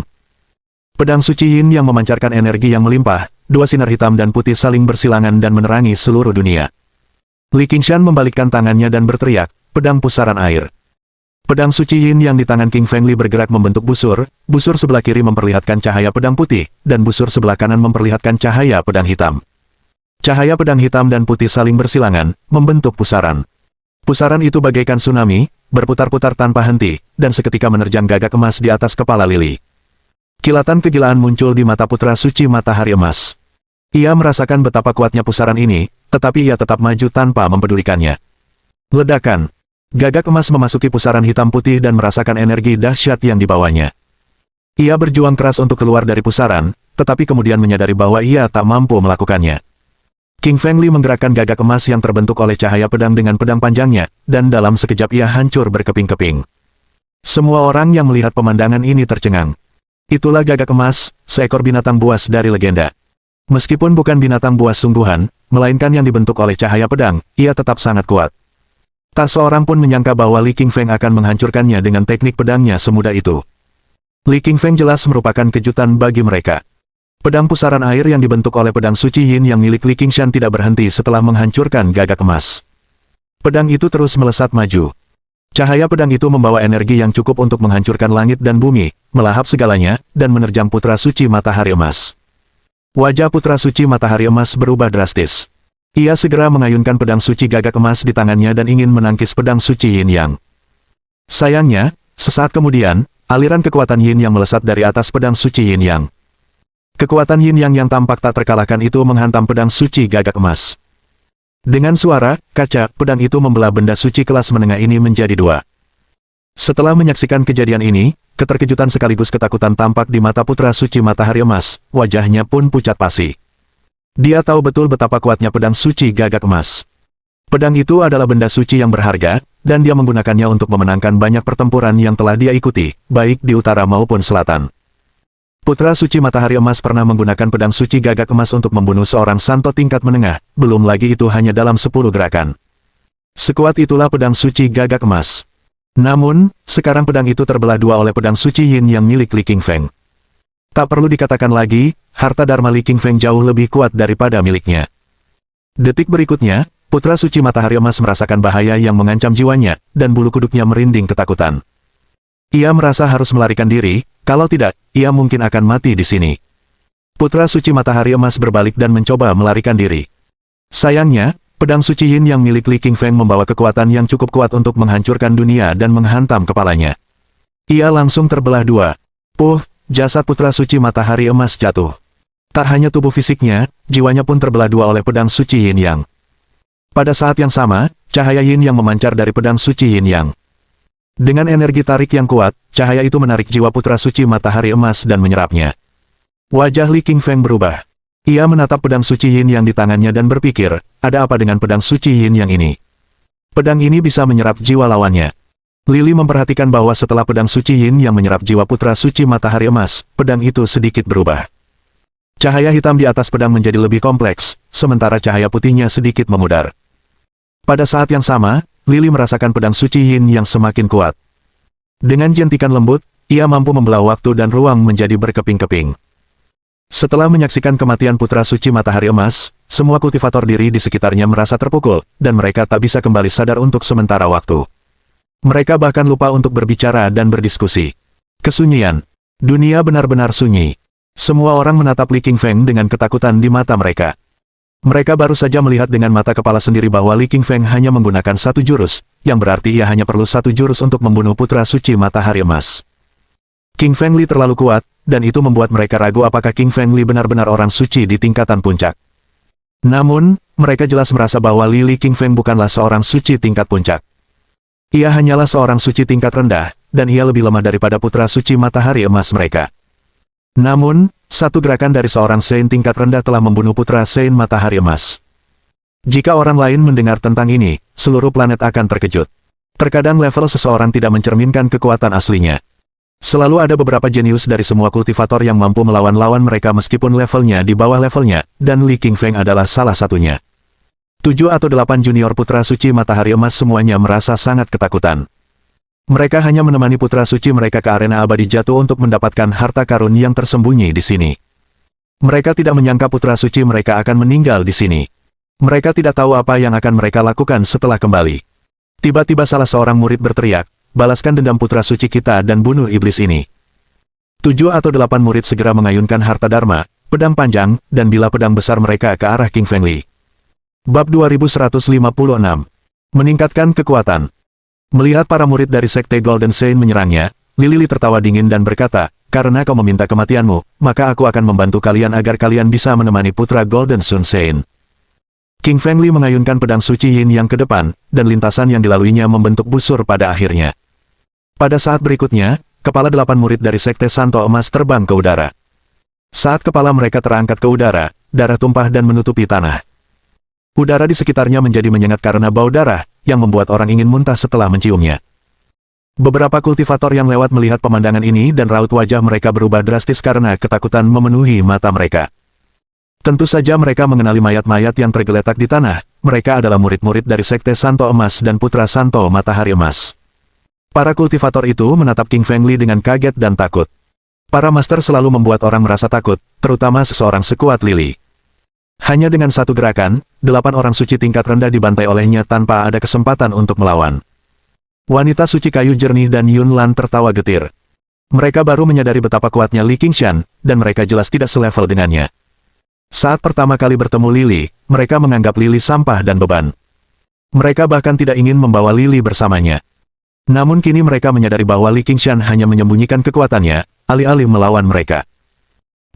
Pedang suci Yin yang memancarkan energi yang melimpah, dua sinar hitam dan putih saling bersilangan dan menerangi seluruh dunia. Li Qingshan membalikkan tangannya dan berteriak, "Pedang pusaran air." Pedang suci Yin yang di tangan King Feng Li bergerak membentuk busur sebelah kiri memperlihatkan cahaya pedang putih, dan busur sebelah kanan memperlihatkan cahaya pedang hitam. Cahaya pedang hitam dan putih saling bersilangan, membentuk pusaran. Pusaran itu bagaikan tsunami, berputar-putar tanpa henti, dan seketika menerjang gagak emas di atas kepala Lili. Kilatan kegilaan muncul di mata putra suci matahari emas. Ia merasakan betapa kuatnya pusaran ini, tetapi ia tetap maju tanpa mempedulikannya. Ledakan. Gagak emas memasuki pusaran hitam putih dan merasakan energi dahsyat yang dibawanya. Ia berjuang keras untuk keluar dari pusaran, tetapi kemudian menyadari bahwa ia tak mampu melakukannya. King Feng Li menggerakkan gagak emas yang terbentuk oleh cahaya pedang dengan pedang panjangnya, dan dalam sekejap ia hancur berkeping-keping. Semua orang yang melihat pemandangan ini tercengang. Itulah gagak emas, seekor binatang buas dari legenda. Meskipun bukan binatang buas sungguhan, melainkan yang dibentuk oleh cahaya pedang, ia tetap sangat kuat. Tak seorang pun menyangka bahwa Li Qingfeng akan menghancurkannya dengan teknik pedangnya semudah itu. Li Qingfeng jelas merupakan kejutan bagi mereka. Pedang pusaran air yang dibentuk oleh pedang suci Yin yang milik Li Qingshan tidak berhenti setelah menghancurkan gagak emas. Pedang itu terus melesat maju. Cahaya pedang itu membawa energi yang cukup untuk menghancurkan langit dan bumi, melahap segalanya, dan menerjang putra suci matahari emas. Wajah putra suci matahari emas berubah drastis. Ia segera mengayunkan pedang suci gagak emas di tangannya dan ingin menangkis pedang suci Yin Yang. Sayangnya, sesaat kemudian, aliran kekuatan Yin Yang melesat dari atas pedang suci Yin Yang. Kekuatan Yin Yang yang tampak tak terkalahkan itu menghantam pedang suci gagak emas. Dengan suara kaca, pedang itu membelah benda suci kelas menengah ini menjadi dua. Setelah menyaksikan kejadian ini, keterkejutan sekaligus ketakutan tampak di mata putra suci matahari emas, wajahnya pun pucat pasi. Dia tahu betul betapa kuatnya pedang suci gagak emas. Pedang itu adalah benda suci yang berharga, dan dia menggunakannya untuk memenangkan banyak pertempuran yang telah dia ikuti, baik di utara maupun selatan. Putra suci matahari emas pernah menggunakan pedang suci gagak emas untuk membunuh seorang santo tingkat menengah, belum lagi itu hanya dalam 10 gerakan. Sekuat itulah pedang suci gagak emas. Namun, sekarang pedang itu terbelah dua oleh pedang suci Yin yang milik Li Qingfeng. Tak perlu dikatakan lagi, harta Dharma Li Qingfeng jauh lebih kuat daripada miliknya. Detik berikutnya, putra suci matahari emas merasakan bahaya yang mengancam jiwanya, dan bulu kuduknya merinding ketakutan. Ia merasa harus melarikan diri, kalau tidak, ia mungkin akan mati di sini. Putra suci matahari emas berbalik dan mencoba melarikan diri. Sayangnya, pedang suci Yin yang milik Li Qingfeng membawa kekuatan yang cukup kuat untuk menghancurkan dunia dan menghantam kepalanya. Ia langsung terbelah dua. Jasad putra suci matahari emas jatuh. Tak hanya tubuh fisiknya, jiwanya pun terbelah dua oleh pedang suci Yin Yang. Pada saat yang sama, cahaya Yin Yang memancar dari pedang suci Yin Yang. Dengan energi tarik yang kuat, cahaya itu menarik jiwa putra suci matahari emas dan menyerapnya. Wajah Li Qingfeng berubah. Ia menatap pedang suci Yin Yang di tangannya dan berpikir, ada apa dengan pedang suci Yin Yang ini? Pedang ini bisa menyerap jiwa lawannya. Lili memperhatikan bahwa setelah pedang suci Yin yang menyerap jiwa putra suci matahari emas, pedang itu sedikit berubah. Cahaya hitam di atas pedang menjadi lebih kompleks, sementara cahaya putihnya sedikit memudar. Pada saat yang sama, Lili merasakan pedang suci Yin yang semakin kuat. Dengan jentikan lembut, ia mampu membelah waktu dan ruang menjadi berkeping-keping. Setelah menyaksikan kematian putra suci matahari emas, semua kultivator diri di sekitarnya merasa terpukul, dan mereka tak bisa kembali sadar untuk sementara waktu. Mereka bahkan lupa untuk berbicara dan berdiskusi. Kesunyian. Dunia benar-benar sunyi. Semua orang menatap Li Qingfeng dengan ketakutan di mata mereka. Mereka baru saja melihat dengan mata kepala sendiri bahwa Li Qingfeng hanya menggunakan satu jurus, yang berarti ia hanya perlu satu jurus untuk membunuh putra suci matahari emas. Qingfeng Li terlalu kuat, dan itu membuat mereka ragu apakah Qingfeng Li benar-benar orang suci di tingkatan puncak. Namun, mereka jelas merasa bahwa Li Qingfeng bukanlah seorang suci tingkat puncak. Ia hanyalah seorang suci tingkat rendah, dan ia lebih lemah daripada putra suci matahari emas mereka. Namun, satu gerakan dari seorang Saint tingkat rendah telah membunuh putra Saint matahari emas. Jika orang lain mendengar tentang ini, seluruh planet akan terkejut. Terkadang level seseorang tidak mencerminkan kekuatan aslinya. Selalu ada beberapa jenius dari semua kultivator yang mampu melawan lawan mereka meskipun levelnya di bawah levelnya, dan Li Qingfeng adalah salah satunya. 7 atau 8 junior putra suci matahari emas semuanya merasa sangat ketakutan. Mereka hanya menemani putra suci mereka ke arena abadi jatuh untuk mendapatkan harta karun yang tersembunyi di sini. Mereka tidak menyangka putra suci mereka akan meninggal di sini. Mereka tidak tahu apa yang akan mereka lakukan setelah kembali. Tiba-tiba salah seorang murid berteriak, balaskan dendam putra suci kita dan bunuh iblis ini. 7 atau 8 murid segera mengayunkan harta dharma, pedang panjang, dan bilah pedang besar mereka ke arah Qingfeng Li. Bab 2156. Meningkatkan kekuatan. Melihat para murid dari Sekte Golden Saint menyerangnya, Li tertawa dingin dan berkata, karena kau meminta kematianmu, maka aku akan membantu kalian agar kalian bisa menemani putra Golden Sun Saint. Qingfeng Li mengayunkan pedang suci Yin yang ke depan, dan lintasan yang dilaluinya membentuk busur pada akhirnya. Pada saat berikutnya, kepala 8 murid dari Sekte Santo Emas terbang ke udara. Saat kepala mereka terangkat ke udara, darah tumpah dan menutupi tanah. Udara di sekitarnya menjadi menyengat karena bau darah, yang membuat orang ingin muntah setelah menciumnya. Beberapa kultivator yang lewat melihat pemandangan ini dan raut wajah mereka berubah drastis karena ketakutan memenuhi mata mereka. Tentu saja mereka mengenali mayat-mayat yang tergeletak di tanah. Mereka adalah murid-murid dari Sekte Santo Emas dan Putra Santo Matahari Emas. Para kultivator itu menatap King Feng Li dengan kaget dan takut. Para master selalu membuat orang merasa takut, terutama seseorang sekuat Lily. Hanya dengan satu gerakan, 8 orang suci tingkat rendah dibantai olehnya tanpa ada kesempatan untuk melawan. Wanita suci kayu jernih dan Yun Lan tertawa getir. Mereka baru menyadari betapa kuatnya Li Qingshan, dan mereka jelas tidak selevel dengannya. Saat pertama kali bertemu Lily, mereka menganggap Lily sampah dan beban. Mereka bahkan tidak ingin membawa Lily bersamanya. Namun kini mereka menyadari bahwa Li Qingshan hanya menyembunyikan kekuatannya, alih-alih melawan mereka.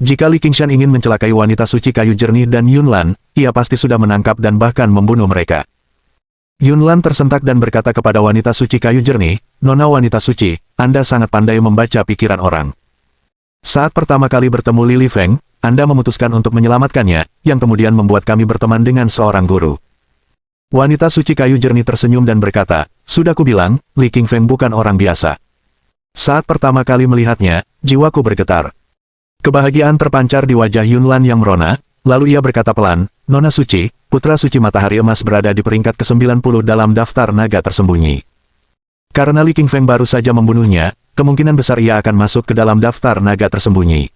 Jika Li Qingshan ingin mencelakai wanita suci kayu jernih dan Yun Lan, ia pasti sudah menangkap dan bahkan membunuh mereka. Yun Lan tersentak dan berkata kepada wanita suci kayu jernih, "Nona wanita suci, Anda sangat pandai membaca pikiran orang. Saat pertama kali bertemu Lily Feng, Anda memutuskan untuk menyelamatkannya, yang kemudian membuat kami berteman dengan seorang guru." Wanita suci kayu jernih tersenyum dan berkata, "Sudah kubilang, Li Qingfeng bukan orang biasa." Saat pertama kali melihatnya, jiwaku bergetar. Kebahagiaan terpancar di wajah Yun Lan yang merona, lalu ia berkata pelan, "Nona suci, Putra Suci Matahari Emas berada di peringkat ke-90 dalam daftar naga tersembunyi. Karena Li Qingfeng baru saja membunuhnya, kemungkinan besar ia akan masuk ke dalam daftar naga tersembunyi."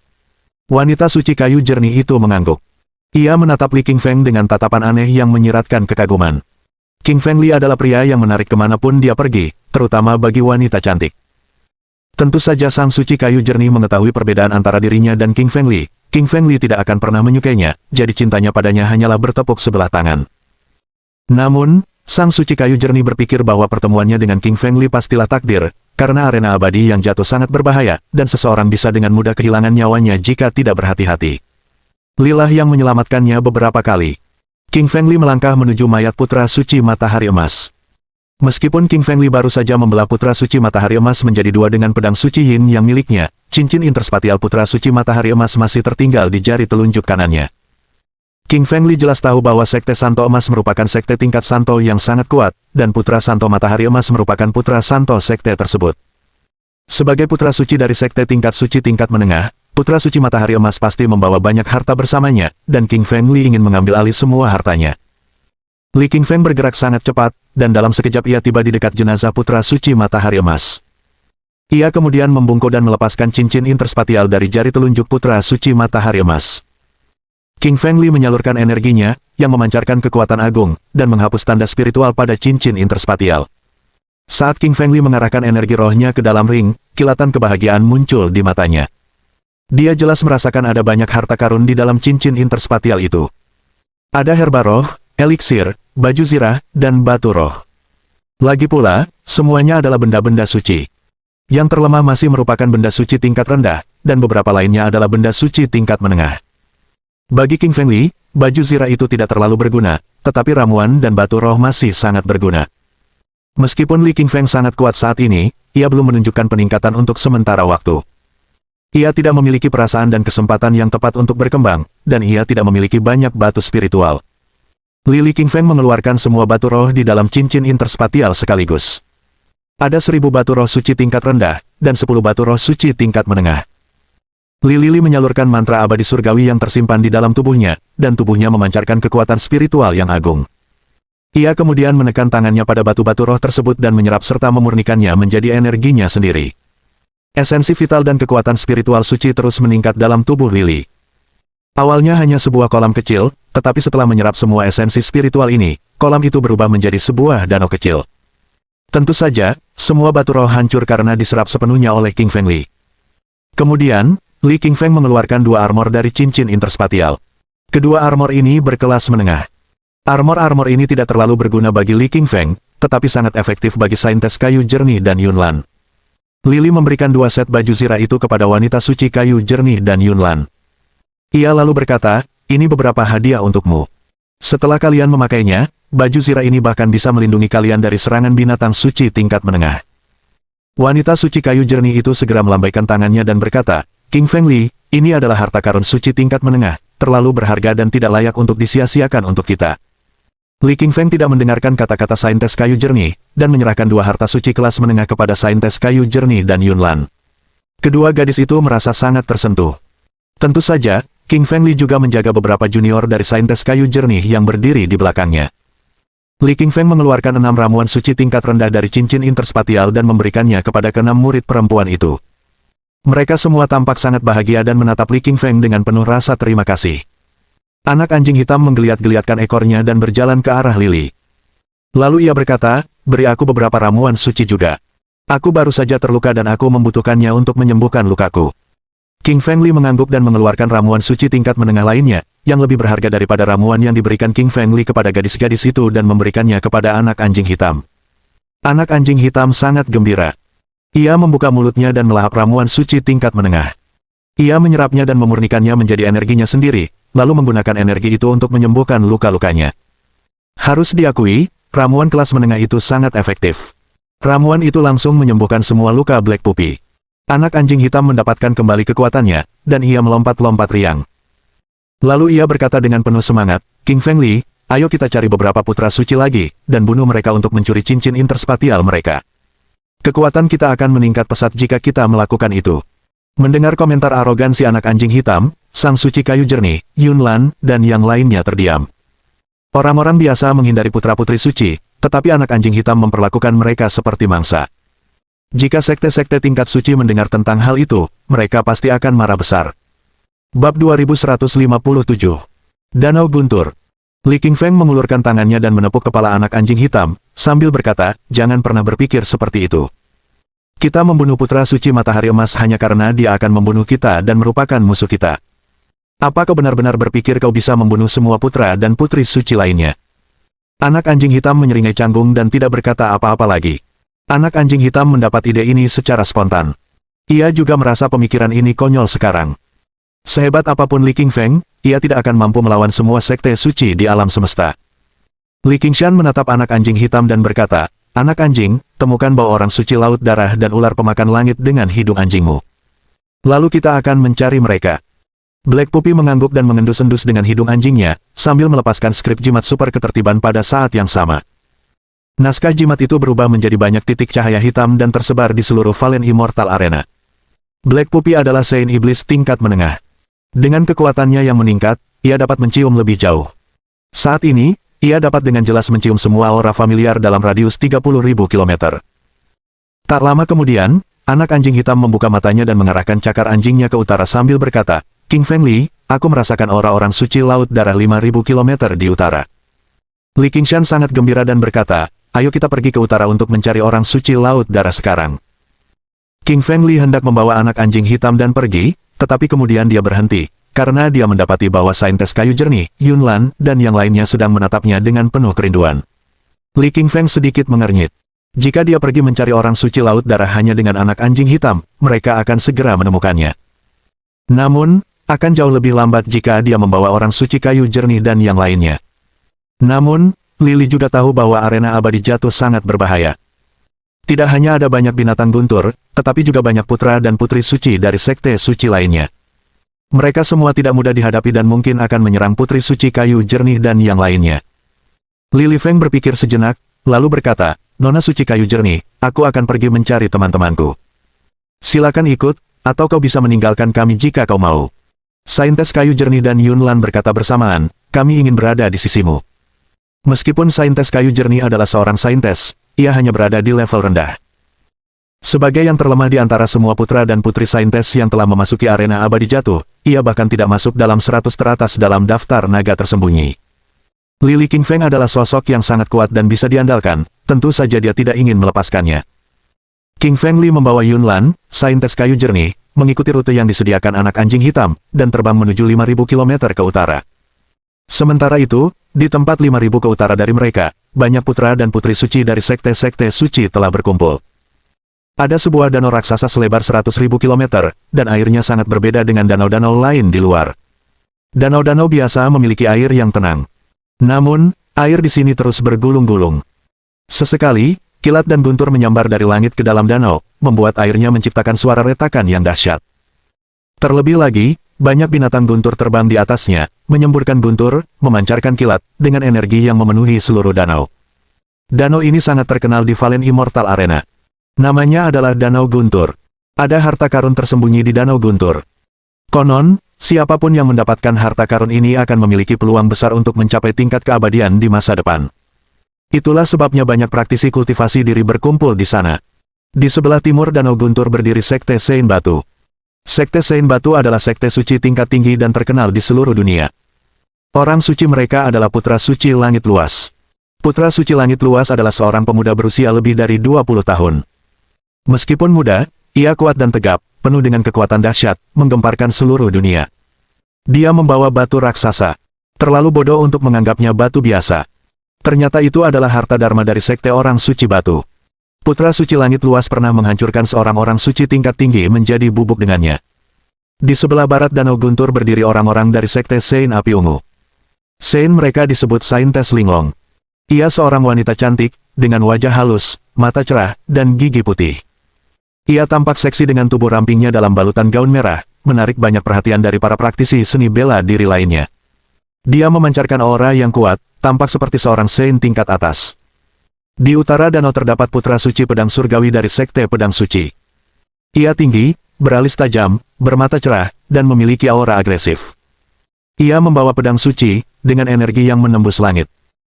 Wanita suci kayu jernih itu mengangguk. Ia menatap Li Qingfeng dengan tatapan aneh yang menyiratkan kekaguman. King Feng Li adalah pria yang menarik kemanapun dia pergi, terutama bagi wanita cantik. Tentu saja sang suci kayu jernih mengetahui perbedaan antara dirinya dan King Feng Li. King Feng Li tidak akan pernah menyukainya, jadi cintanya padanya hanyalah bertepuk sebelah tangan. Namun, sang suci kayu jernih berpikir bahwa pertemuannya dengan King Feng Li pastilah takdir, karena arena abadi yang jatuh sangat berbahaya, dan seseorang bisa dengan mudah kehilangan nyawanya jika tidak berhati-hati. Lilah yang menyelamatkannya beberapa kali. King Feng Li melangkah menuju mayat Putra Suci Matahari Emas. Meskipun King Feng Li baru saja membelah Putra Suci Matahari Emas menjadi dua dengan pedang suci Yin yang miliknya, cincin interspatial Putra Suci Matahari Emas masih tertinggal di jari telunjuk kanannya. King Feng Li jelas tahu bahwa Sekte Santo Emas merupakan sekte tingkat Santo yang sangat kuat, dan Putra Santo Matahari Emas merupakan Putra Santo sekte tersebut. Sebagai Putra Suci dari sekte tingkat suci tingkat menengah, Putra Suci Matahari Emas pasti membawa banyak harta bersamanya, dan King Feng Li ingin mengambil alih semua hartanya. Li Qingfeng bergerak sangat cepat, dan dalam sekejap ia tiba di dekat jenazah Putra Suci Matahari Emas. Ia kemudian membungkuk dan melepaskan cincin interspatial dari jari telunjuk Putra Suci Matahari Emas. King Feng Li menyalurkan energinya, yang memancarkan kekuatan agung, dan menghapus tanda spiritual pada cincin interspatial. Saat King Feng Li mengarahkan energi rohnya ke dalam ring, kilatan kebahagiaan muncul di matanya. Dia jelas merasakan ada banyak harta karun di dalam cincin interspatial itu. Ada herba roh, eliksir, baju zirah, dan batu roh. Lagi pula, semuanya adalah benda-benda suci. Yang terlemah masih merupakan benda suci tingkat rendah, dan beberapa lainnya adalah benda suci tingkat menengah. Bagi King Feng Li, baju zirah itu tidak terlalu berguna, tetapi ramuan dan batu roh masih sangat berguna. Meskipun Li Qingfeng sangat kuat saat ini, ia belum menunjukkan peningkatan untuk sementara waktu. Ia tidak memiliki perasaan dan kesempatan yang tepat untuk berkembang, dan ia tidak memiliki banyak batu spiritual. Li Qingfeng mengeluarkan semua batu roh di dalam cincin interspatial sekaligus. Ada 1000 batu roh suci tingkat rendah, dan 10 batu roh suci tingkat menengah. Li menyalurkan mantra abadi surgawi yang tersimpan di dalam tubuhnya, dan tubuhnya memancarkan kekuatan spiritual yang agung. Ia kemudian menekan tangannya pada batu-batu roh tersebut dan menyerap serta memurnikannya menjadi energinya sendiri. Esensi vital dan kekuatan spiritual suci terus meningkat dalam tubuh Li. Awalnya hanya sebuah kolam kecil, tetapi setelah menyerap semua esensi spiritual ini, kolam itu berubah menjadi sebuah danau kecil. Tentu saja, semua batu roh hancur karena diserap sepenuhnya oleh King Feng Li. Kemudian, Li Qingfeng mengeluarkan 2 armor dari cincin interspatial. Kedua armor ini berkelas menengah. Armor ini tidak terlalu berguna bagi Li Qingfeng, tetapi sangat efektif bagi saintes kayu jernih dan Yun Lan. Lily memberikan 2 set baju zirah itu kepada wanita suci kayu jernih dan Yun Lan. Ia lalu berkata, "Ini beberapa hadiah untukmu. Setelah kalian memakainya, baju zirah ini bahkan bisa melindungi kalian dari serangan binatang suci tingkat menengah." Wanita suci kayu jernih itu segera melambaikan tangannya dan berkata, "King Feng Li, ini adalah harta karun suci tingkat menengah, terlalu berharga dan tidak layak untuk disia-siakan untuk kita." Li Qingfeng tidak mendengarkan kata-kata saintes kayu jernih, dan menyerahkan 2 harta suci kelas menengah kepada saintes kayu jernih dan Yun Lan. Kedua gadis itu merasa sangat tersentuh. Tentu saja, King Feng Li juga menjaga beberapa junior dari saintes kayu jernih yang berdiri di belakangnya. Li King Feng mengeluarkan 6 ramuan suci tingkat rendah dari cincin interspatial dan memberikannya kepada ke-6 murid perempuan itu. Mereka semua tampak sangat bahagia dan menatap Li King Feng dengan penuh rasa terima kasih. Anak anjing hitam menggeliat-geliatkan ekornya dan berjalan ke arah Lily. Lalu ia berkata, beri aku beberapa ramuan suci juga. Aku baru saja terluka dan aku membutuhkannya untuk menyembuhkan lukaku. King Feng Li mengangguk dan mengeluarkan ramuan suci tingkat menengah lainnya, yang lebih berharga daripada ramuan yang diberikan King Feng Li kepada gadis-gadis itu dan memberikannya kepada anak anjing hitam. Anak anjing hitam sangat gembira. Ia membuka mulutnya dan melahap ramuan suci tingkat menengah. Ia menyerapnya dan memurnikannya menjadi energinya sendiri, lalu menggunakan energi itu untuk menyembuhkan luka-lukanya. Harus diakui, ramuan kelas menengah itu sangat efektif. Ramuan itu langsung menyembuhkan semua luka Black Puppy. Anak anjing hitam mendapatkan kembali kekuatannya, dan ia melompat-lompat riang. Lalu ia berkata dengan penuh semangat, King Feng Li, ayo kita cari beberapa putra suci lagi, dan bunuh mereka untuk mencuri cincin interspatial mereka. Kekuatan kita akan meningkat pesat jika kita melakukan itu. Mendengar komentar arogan si anak anjing hitam, sang suci kayu jernih, Yunlan, dan yang lainnya terdiam. Orang-orang biasa menghindari putra-putri suci, tetapi anak anjing hitam memperlakukan mereka seperti mangsa. Jika sekte-sekte tingkat suci mendengar tentang hal itu, mereka pasti akan marah besar. Bab 2157. Danau Guntur. Li King Feng mengulurkan tangannya dan menepuk kepala anak anjing hitam, sambil berkata, jangan pernah berpikir seperti itu. Kita membunuh putra suci matahari emas hanya karena dia akan membunuh kita dan merupakan musuh kita. Apa kau benar-benar berpikir kau bisa membunuh semua putra dan putri suci lainnya? Anak anjing hitam menyeringai canggung dan tidak berkata apa-apa lagi. Anak anjing hitam mendapat ide ini secara spontan. Ia juga merasa pemikiran ini konyol sekarang. Sehebat apapun Li King Feng, ia tidak akan mampu melawan semua sekte suci di alam semesta. Li Qingshan menatap anak anjing hitam dan berkata, anak anjing, temukan bau orang suci laut darah dan ular pemakan langit dengan hidung anjingmu. Lalu kita akan mencari mereka. Black Puppy mengangguk dan mengendus-endus dengan hidung anjingnya, sambil melepaskan skrip jimat super ketertiban pada saat yang sama. Naskah jimat itu berubah menjadi banyak titik cahaya hitam dan tersebar di seluruh Valen Immortal Arena. Black Puppy adalah Saint Iblis tingkat menengah. Dengan kekuatannya yang meningkat, ia dapat mencium lebih jauh. Saat ini, ia dapat dengan jelas mencium semua aura familiar dalam radius 30.000 km. Tak lama kemudian, anak anjing hitam membuka matanya dan mengarahkan cakar anjingnya ke utara sambil berkata, King Feng Li, aku merasakan aura orang suci laut darah 5.000 km di utara. Li Qingshan sangat gembira dan berkata, ayo kita pergi ke utara untuk mencari orang suci laut darah sekarang. King Feng Li hendak membawa anak anjing hitam dan pergi, tetapi kemudian dia berhenti, karena dia mendapati bahwa saintes kayu jernih, Yunlan, dan yang lainnya sedang menatapnya dengan penuh kerinduan. Li King Feng sedikit mengernyit. Jika dia pergi mencari orang suci laut darah hanya dengan anak anjing hitam, mereka akan segera menemukannya. Namun, akan jauh lebih lambat jika dia membawa orang suci kayu jernih dan yang lainnya. Namun, Lily juga tahu bahwa arena abadi jatuh sangat berbahaya. Tidak hanya ada banyak binatang guntur, tetapi juga banyak putra dan putri suci dari sekte suci lainnya. Mereka semua tidak mudah dihadapi dan mungkin akan menyerang putri suci kayu jernih dan yang lainnya. Lily Feng berpikir sejenak, lalu berkata, Nona suci kayu jernih, aku akan pergi mencari teman-temanku. Silakan ikut, atau kau bisa meninggalkan kami jika kau mau. Saintes kayu jernih dan Yunlan berkata bersamaan, kami ingin berada di sisimu. Meskipun saintes kayu jernih adalah seorang saintes, ia hanya berada di level rendah. Sebagai yang terlemah di antara semua putra dan putri saintes yang telah memasuki arena abadi jatuh, ia bahkan tidak masuk dalam 100 teratas dalam daftar naga tersembunyi. Li King Feng adalah sosok yang sangat kuat dan bisa diandalkan, tentu saja dia tidak ingin melepaskannya. King Feng Li membawa Yunlan, saintes kayu jernih, mengikuti rute yang disediakan anak anjing hitam, dan terbang menuju 5.000 km ke utara. Sementara itu, di tempat 5.000 ke utara dari mereka, banyak putra dan putri suci dari sekte-sekte suci telah berkumpul. Ada sebuah danau raksasa selebar 100.000 km, dan airnya sangat berbeda dengan danau-danau lain di luar. Danau-danau biasa memiliki air yang tenang. Namun, air di sini terus bergulung-gulung. Sesekali, kilat dan guntur menyambar dari langit ke dalam danau, membuat airnya menciptakan suara retakan yang dahsyat. Terlebih lagi, banyak binatang guntur terbang di atasnya, menyemburkan guntur, memancarkan kilat, dengan energi yang memenuhi seluruh danau. Danau ini sangat terkenal di Valen Immortal Arena. Namanya adalah Danau Guntur. Ada harta karun tersembunyi di Danau Guntur. Konon, Siapapun yang mendapatkan harta karun ini akan memiliki peluang besar untuk mencapai tingkat keabadian di masa depan. Itulah sebabnya banyak praktisi kultivasi diri berkumpul di sana. Di sebelah timur Danau Guntur berdiri Sekte Sein Batu. Sekte Sein Batu adalah sekte suci tingkat tinggi dan terkenal di seluruh dunia. Orang suci mereka adalah Putra Suci Langit Luas. Putra Suci Langit Luas adalah seorang pemuda berusia lebih dari 20 tahun. Meskipun muda, ia kuat dan tegap, penuh dengan kekuatan dahsyat, menggemparkan seluruh dunia. Dia membawa batu raksasa. Terlalu bodoh untuk menganggapnya batu biasa. Ternyata itu adalah harta dharma dari sekte orang suci batu. Putra Suci Langit Luas pernah menghancurkan seorang orang suci tingkat tinggi menjadi bubuk dengannya. Di sebelah barat Danau Guntur berdiri orang-orang dari sekte Sein Api Ungu. Sein mereka disebut Saintes Linglong. Ia seorang wanita cantik, dengan wajah halus, mata cerah, dan gigi putih. Ia tampak seksi dengan tubuh rampingnya dalam balutan gaun merah, menarik banyak perhatian dari para praktisi seni bela diri lainnya. Dia memancarkan aura yang kuat, tampak seperti seorang Sein tingkat atas. Di utara danau terdapat Putra Suci Pedang Surgawi dari Sekte Pedang Suci. Ia tinggi, beralis tajam, bermata cerah, dan memiliki aura agresif. Ia membawa pedang suci, dengan energi yang menembus langit.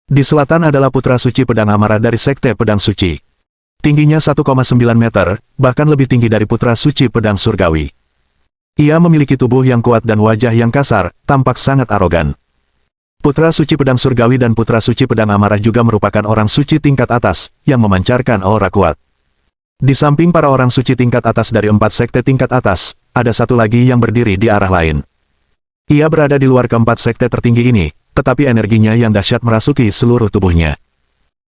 Di selatan adalah Putra Suci Pedang Amarah dari Sekte Pedang Suci. Tingginya 1,9 meter, bahkan lebih tinggi dari Putra Suci Pedang Surgawi. Ia memiliki tubuh yang kuat dan wajah yang kasar, tampak sangat arogan. Putra Suci Pedang Surgawi dan Putra Suci Pedang Amarah juga merupakan orang suci tingkat atas, yang memancarkan aura kuat. Di samping para orang suci tingkat atas dari 4 sekte tingkat atas, ada satu lagi yang berdiri di arah lain. Ia berada di luar keempat sekte tertinggi ini, tetapi energinya yang dahsyat merasuki seluruh tubuhnya.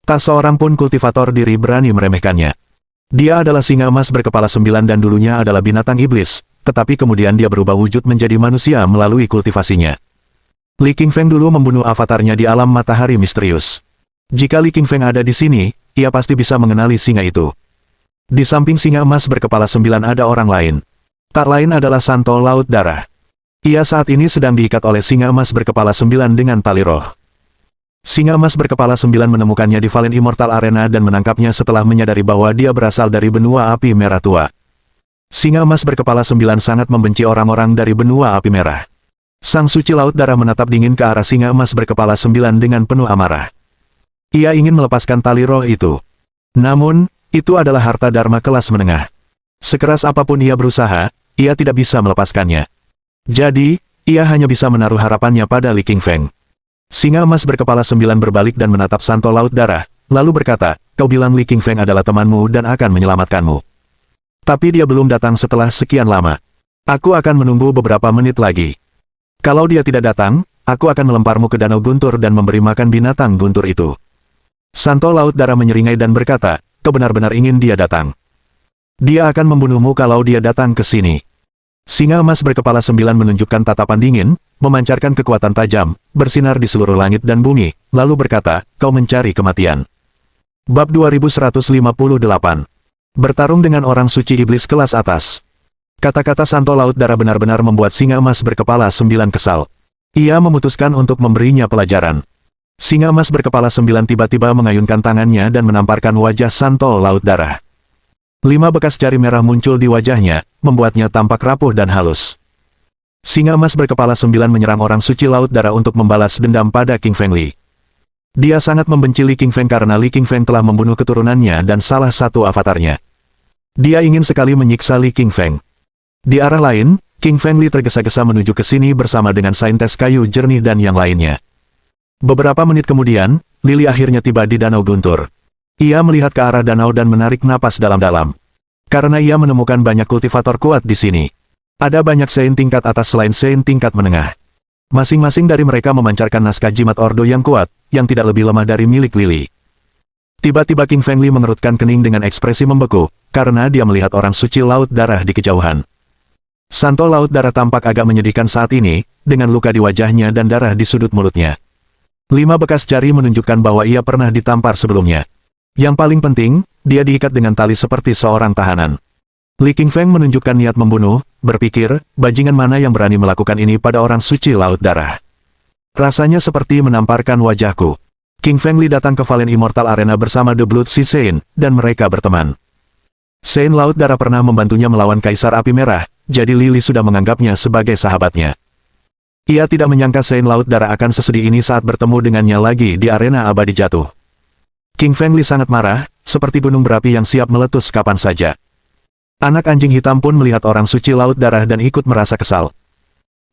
Tak seorang pun kultivator diri berani meremehkannya. Dia adalah singa emas berkepala 9 dan dulunya adalah binatang iblis, tetapi kemudian dia berubah wujud menjadi manusia melalui kultivasinya. Li Qingfeng dulu membunuh avatarnya di alam matahari misterius. Jika Li Qingfeng ada di sini, ia pasti bisa mengenali singa itu. Di samping singa emas berkepala 9 ada orang lain. Tak lain adalah Santo Laut Darah. Ia saat ini sedang diikat oleh singa emas berkepala 9 dengan tali roh. Singa emas berkepala 9 menemukannya di Valen Immortal Arena dan menangkapnya setelah menyadari bahwa dia berasal dari benua api merah tua. Singa emas berkepala 9 sangat membenci orang-orang dari benua api merah. Sang Suci Laut Darah menatap dingin ke arah singa emas berkepala 9 dengan penuh amarah. Ia ingin melepaskan tali roh itu. Namun, itu adalah harta dharma kelas menengah. Sekeras apapun ia berusaha, ia tidak bisa melepaskannya. Jadi, ia hanya bisa menaruh harapannya pada Li Qingfeng. Singa emas berkepala 9 berbalik dan menatap Santo Laut Darah, lalu berkata, "Kau bilang Li Qingfeng adalah temanmu dan akan menyelamatkanmu. Tapi dia belum datang setelah sekian lama. Aku akan menunggu beberapa menit lagi. Kalau dia tidak datang, aku akan melemparmu ke Danau Guntur dan memberi makan binatang guntur itu." Santo Laut Darah menyeringai dan berkata, "Kau benar-benar ingin dia datang. Dia akan membunuhmu kalau dia datang ke sini." Singa emas berkepala 9 menunjukkan tatapan dingin, memancarkan kekuatan tajam, bersinar di seluruh langit dan bumi, lalu berkata, "Kau mencari kematian." Bab 2158. Bertarung dengan orang suci iblis kelas atas. Kata-kata Santo Laut Darah benar-benar membuat singa emas berkepala 9 kesal. Ia memutuskan untuk memberinya pelajaran. Singa emas berkepala 9 tiba-tiba mengayunkan tangannya dan menamparkan wajah Santo Laut Darah. 5 bekas jari merah muncul di wajahnya, membuatnya tampak rapuh dan halus. Singa emas berkepala 9 menyerang orang suci Laut Darah untuk membalas dendam pada King Feng Li. Dia sangat membenci Li Qingfeng karena Li Qingfeng telah membunuh keturunannya dan salah satu avatarnya. Dia ingin sekali menyiksa Li Qingfeng. Di arah lain, King Feng Li tergesa-gesa menuju ke sini bersama dengan Saintes Kayu Jernih dan yang lainnya. Beberapa menit kemudian, Lili akhirnya tiba di Danau Guntur. Ia melihat ke arah danau dan menarik napas dalam-dalam. Karena ia menemukan banyak kultivator kuat di sini. Ada banyak Sein tingkat atas selain Sein tingkat menengah. Masing-masing dari mereka memancarkan naskah jimat ordo yang kuat, yang tidak lebih lemah dari milik Lili. Tiba-tiba King Feng Li mengerutkan kening dengan ekspresi membeku, karena dia melihat orang suci Laut Darah di kejauhan. Santo Laut Darah tampak agak menyedihkan saat ini, dengan luka di wajahnya dan darah di sudut mulutnya. 5 bekas jari menunjukkan bahwa ia pernah ditampar sebelumnya. Yang paling penting, dia diikat dengan tali seperti seorang tahanan. Li Qingfeng menunjukkan niat membunuh, berpikir, bajingan mana yang berani melakukan ini pada orang suci Laut Darah. Rasanya seperti menamparkan wajahku. King Feng Li datang ke Valen Immortal Arena bersama The Blood Sea Sein, dan mereka berteman. Sein Laut Darah pernah membantunya melawan Kaisar Api Merah, jadi Lili sudah menganggapnya sebagai sahabatnya. Ia tidak menyangka Saint Laut Darah akan sesedih ini saat bertemu dengannya lagi di arena abadi jatuh. King Feng Li sangat marah, seperti gunung berapi yang siap meletus kapan saja. Anak anjing hitam pun melihat orang suci Laut Darah dan ikut merasa kesal.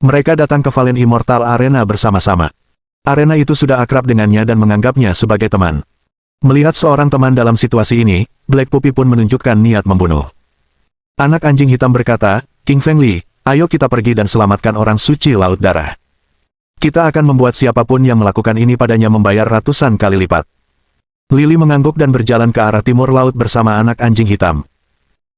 Mereka datang ke Valen Immortal Arena bersama-sama. Arena itu sudah akrab dengannya dan menganggapnya sebagai teman. Melihat seorang teman dalam situasi ini, Black Puppy pun menunjukkan niat membunuh. Anak anjing hitam berkata, King Feng Li, ayo kita pergi dan selamatkan orang suci Laut Darah. Kita akan membuat siapapun yang melakukan ini padanya membayar ratusan kali lipat. Lily mengangguk dan berjalan ke arah timur laut bersama anak anjing hitam.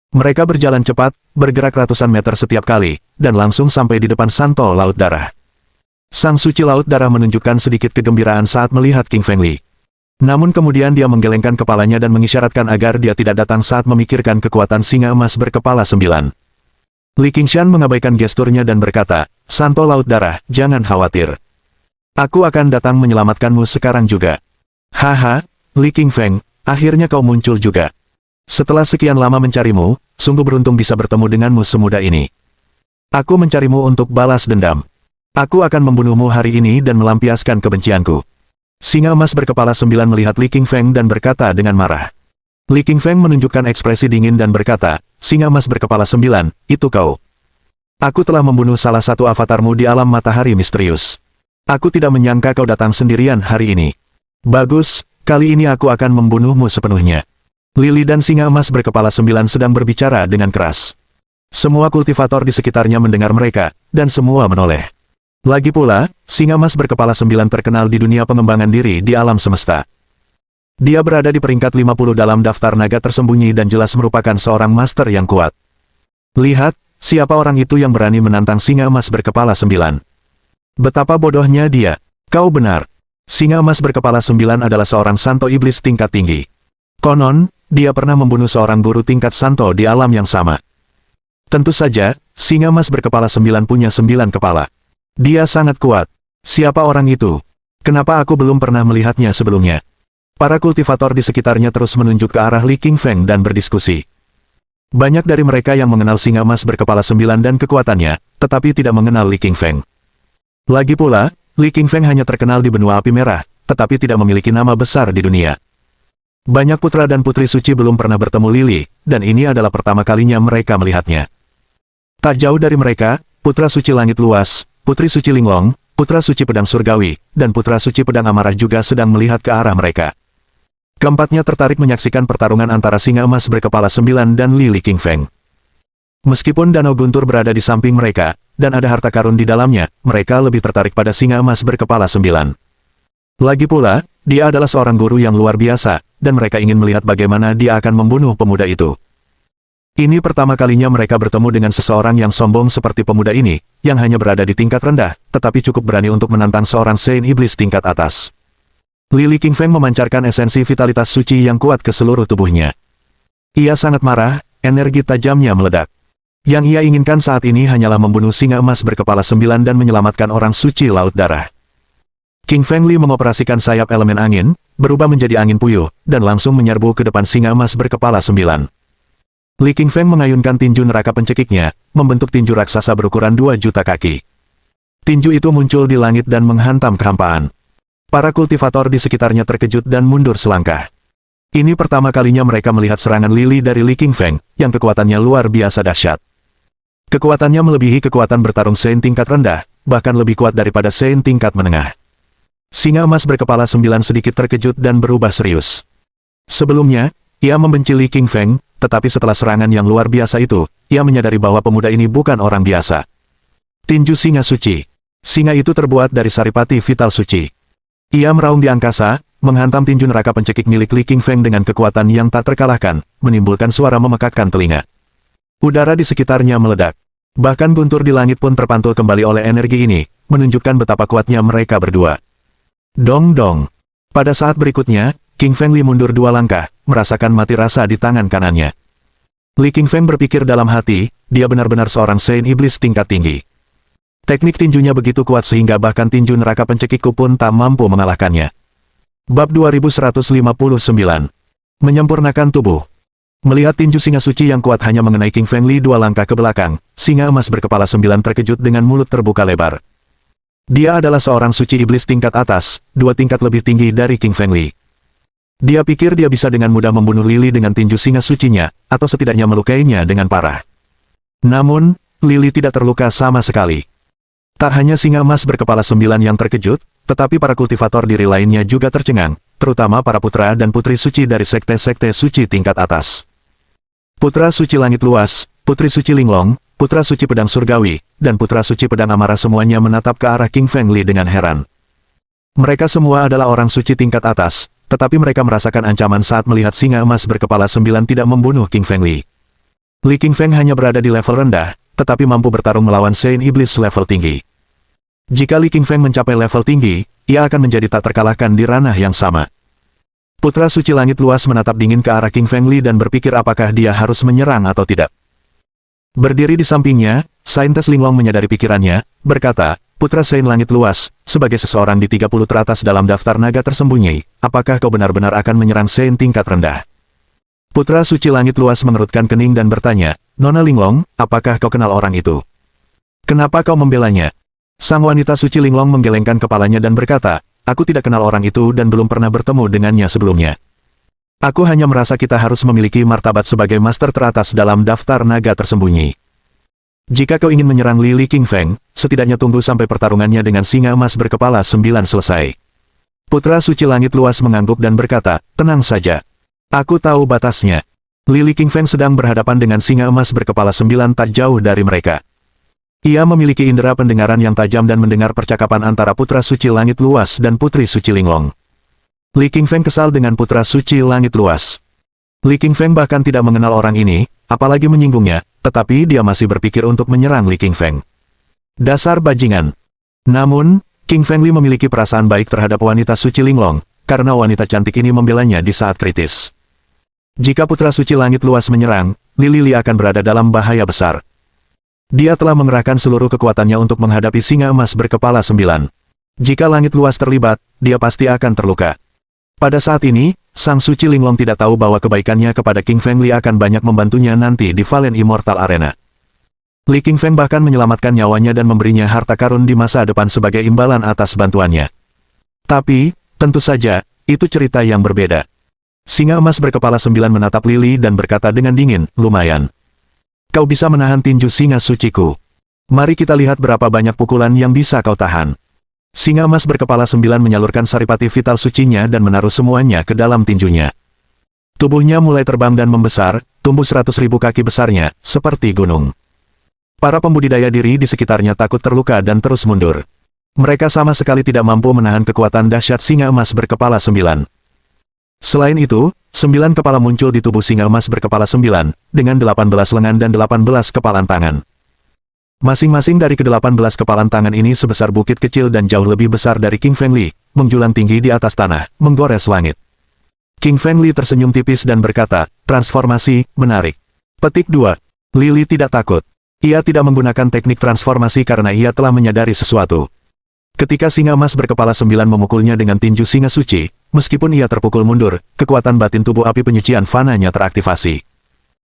Mereka berjalan cepat, bergerak ratusan meter setiap kali, dan langsung sampai di depan Santo Laut Darah. Sang suci Laut Darah menunjukkan sedikit kegembiraan saat melihat King Feng Li. Namun kemudian dia menggelengkan kepalanya dan mengisyaratkan agar dia tidak datang saat memikirkan kekuatan singa emas berkepala 9. Li Qingshan mengabaikan gesturnya dan berkata, Santo Laut Darah, jangan khawatir. Aku akan datang menyelamatkanmu sekarang juga. Haha, Li King Feng, akhirnya kau muncul juga. Setelah sekian lama mencarimu, sungguh beruntung bisa bertemu denganmu semudah ini. Aku mencarimu untuk balas dendam. Aku akan membunuhmu hari ini dan melampiaskan kebencianku. Singa emas berkepala 9 melihat Li King Feng dan berkata dengan marah. Li King Feng menunjukkan ekspresi dingin dan berkata, Singa emas berkepala 9, itu kau. Aku telah membunuh salah satu avatarmu di alam matahari misterius. Aku tidak menyangka kau datang sendirian hari ini. Bagus, kali ini aku akan membunuhmu sepenuhnya. Lily dan singa emas berkepala 9 sedang berbicara dengan keras. Semua kultivator di sekitarnya mendengar mereka, dan semua menoleh. Lagi pula, singa emas berkepala 9 terkenal di dunia pengembangan diri di alam semesta. Dia berada di peringkat 50 dalam daftar naga tersembunyi dan jelas merupakan seorang master yang kuat. Lihat, siapa orang itu yang berani menantang singa emas berkepala 9. Betapa bodohnya dia. Kau benar. Singa emas berkepala 9 adalah seorang santo iblis tingkat tinggi. Konon, dia pernah membunuh seorang guru tingkat santo di alam yang sama. Tentu saja, singa emas berkepala 9 punya 9 kepala. Dia sangat kuat. Siapa orang itu? Kenapa aku belum pernah melihatnya sebelumnya? Para kultivator di sekitarnya terus menunjuk ke arah Li King Feng dan berdiskusi. Banyak dari mereka yang mengenal singa emas berkepala 9 dan kekuatannya, tetapi tidak mengenal Li King Feng. Lagi pula, Li King Feng hanya terkenal di benua api merah, tetapi tidak memiliki nama besar di dunia. Banyak putra dan putri suci belum pernah bertemu Lily, dan ini adalah pertama kalinya mereka melihatnya. Tak jauh dari mereka, putra suci langit luas, putri suci Linglong, putra suci pedang surgawi, dan putra suci pedang amarah juga sedang melihat ke arah mereka. Keempatnya tertarik menyaksikan pertarungan antara singa emas berkepala 9 dan Li King Feng. Meskipun danau guntur berada di samping mereka, dan ada harta karun di dalamnya, mereka lebih tertarik pada singa emas berkepala 9. Lagi pula, dia adalah seorang guru yang luar biasa, dan mereka ingin melihat bagaimana dia akan membunuh pemuda itu. Ini pertama kalinya mereka bertemu dengan seseorang yang sombong seperti pemuda ini, yang hanya berada di tingkat rendah, tetapi cukup berani untuk menantang seorang Saint Iblis tingkat atas. Li King Feng memancarkan esensi vitalitas suci yang kuat ke seluruh tubuhnya. Ia sangat marah, energi tajamnya meledak. Yang ia inginkan saat ini hanyalah membunuh singa emas berkepala 9 dan menyelamatkan orang suci Laut Darah. King Feng Li mengoperasikan sayap elemen angin, berubah menjadi angin puyuh, dan langsung menyerbu ke depan singa emas berkepala 9. Li King Feng mengayunkan tinju neraka pencekiknya, membentuk tinju raksasa berukuran 2 juta kaki. Tinju itu muncul di langit dan menghantam kehampaan. Para kultivator di sekitarnya terkejut dan mundur selangkah. Ini pertama kalinya mereka melihat serangan Lily dari Li King Feng, yang kekuatannya luar biasa dahsyat. Kekuatannya melebihi kekuatan bertarung Saint tingkat rendah, bahkan lebih kuat daripada Saint tingkat menengah. Singa emas berkepala 9 sedikit terkejut dan berubah serius. Sebelumnya, ia membenci Li King Feng, tetapi setelah serangan yang luar biasa itu, ia menyadari bahwa pemuda ini bukan orang biasa. Tinju singa suci. Singa itu terbuat dari saripati vital suci. Ia meraung di angkasa, menghantam tinju neraka pencekik milik Li King Feng dengan kekuatan yang tak terkalahkan, menimbulkan suara memekakkan telinga. Udara di sekitarnya meledak. Bahkan guntur di langit pun terpantul kembali oleh energi ini, menunjukkan betapa kuatnya mereka berdua. Dong dong. Pada saat berikutnya, King Feng Li mundur 2 langkah, merasakan mati rasa di tangan kanannya. Li King Feng berpikir dalam hati, dia benar-benar seorang Saint Iblis tingkat tinggi. Teknik tinjunya begitu kuat sehingga bahkan tinju neraka pencekikku pun tak mampu mengalahkannya. Bab 2159. Menyempurnakan tubuh. Melihat tinju singa suci yang kuat hanya mengenai King Feng Li 2 langkah ke belakang, singa emas berkepala 9 terkejut dengan mulut terbuka lebar. Dia adalah seorang suci iblis tingkat atas, 2 tingkat lebih tinggi dari King Fengli. Dia pikir dia bisa dengan mudah membunuh Lily dengan tinju singa sucinya, atau setidaknya melukainya dengan parah. Namun, Lily tidak terluka sama sekali. Tak hanya singa emas berkepala 9 yang terkejut, tetapi para kultivator diri lainnya juga tercengang, terutama para putra dan putri suci dari sekte-sekte suci tingkat atas. Putra suci langit luas, putri suci linglong, putra suci pedang surgawi, dan putra suci pedang amarah semuanya menatap ke arah King Fengli dengan heran. Mereka semua adalah orang suci tingkat atas, tetapi mereka merasakan ancaman saat melihat singa emas berkepala 9 tidak membunuh King Fengli. Li King Feng hanya berada di level rendah, tetapi mampu bertarung melawan Saint Iblis level tinggi. Jika Li King Feng mencapai level tinggi, ia akan menjadi tak terkalahkan di ranah yang sama. Putra suci langit luas menatap dingin ke arah King Fengli dan berpikir apakah dia harus menyerang atau tidak. Berdiri di sampingnya, Saintes Linglong menyadari pikirannya, berkata, Putra Saint Langit Luas, sebagai seseorang di 30 teratas dalam daftar naga tersembunyi, apakah kau benar-benar akan menyerang Saint tingkat rendah? Putra Suci Langit Luas mengerutkan kening dan bertanya, Nona Linglong, apakah kau kenal orang itu? Kenapa kau membelanya? Sang wanita Suci Linglong menggelengkan kepalanya dan berkata, aku tidak kenal orang itu dan belum pernah bertemu dengannya sebelumnya. Aku hanya merasa kita harus memiliki martabat sebagai master teratas dalam daftar naga tersembunyi. Jika kau ingin menyerang Li King Feng, setidaknya tunggu sampai pertarungannya dengan singa emas berkepala 9 selesai. Putra Suci Langit Luas mengangguk dan berkata, tenang saja. Aku tahu batasnya. Li King Feng sedang berhadapan dengan singa emas berkepala 9 tak jauh dari mereka. Ia memiliki indera pendengaran yang tajam dan mendengar percakapan antara Putra Suci Langit Luas dan Putri Suci Linglong. Li King Feng kesal dengan Putra Suci Langit Luas. Li King Feng bahkan tidak mengenal orang ini, apalagi menyinggungnya, tetapi dia masih berpikir untuk menyerang Li King Feng. Dasar bajingan. Namun, King Fengli memiliki perasaan baik terhadap wanita Suci Linglong, karena wanita cantik ini membelanya di saat kritis. Jika Putra Suci Langit Luas menyerang, Li akan berada dalam bahaya besar. Dia telah mengerahkan seluruh kekuatannya untuk menghadapi singa emas berkepala 9. Jika Langit Luas terlibat, dia pasti akan terluka. Pada saat ini, Sang Suci Linglong tidak tahu bahwa kebaikannya kepada King Fengli akan banyak membantunya nanti di Valen Immortal Arena. Li King Feng bahkan menyelamatkan nyawanya dan memberinya harta karun di masa depan sebagai imbalan atas bantuannya. Tapi, tentu saja, itu cerita yang berbeda. Singa emas berkepala 9 menatap Lily dan berkata dengan dingin, lumayan. Kau bisa menahan tinju singa suciku. Mari kita lihat berapa banyak pukulan yang bisa kau tahan. Singa emas berkepala 9 menyalurkan saripati vital sucinya dan menaruh semuanya ke dalam tinjunya. Tubuhnya mulai terbang dan membesar, tumbuh 100.000 kaki besarnya, seperti gunung. Para pembudidaya diri di sekitarnya takut terluka dan terus mundur. Mereka sama sekali tidak mampu menahan kekuatan dahsyat singa emas berkepala 9. Selain itu, 9 kepala muncul di tubuh singa emas berkepala 9, dengan 18 lengan dan 18 kepalan tangan. Masing-masing dari ke-18 kepalan tangan ini sebesar bukit kecil dan jauh lebih besar dari King Fengli, menjulang tinggi di atas tanah, menggores langit. King Fengli tersenyum tipis dan berkata, transformasi, menarik. Petik 2. Lily tidak takut. Ia tidak menggunakan teknik transformasi karena ia telah menyadari sesuatu. Ketika singa emas berkepala 9 memukulnya dengan tinju singa suci, meskipun ia terpukul mundur, kekuatan batin tubuh api penyucian fananya teraktivasi.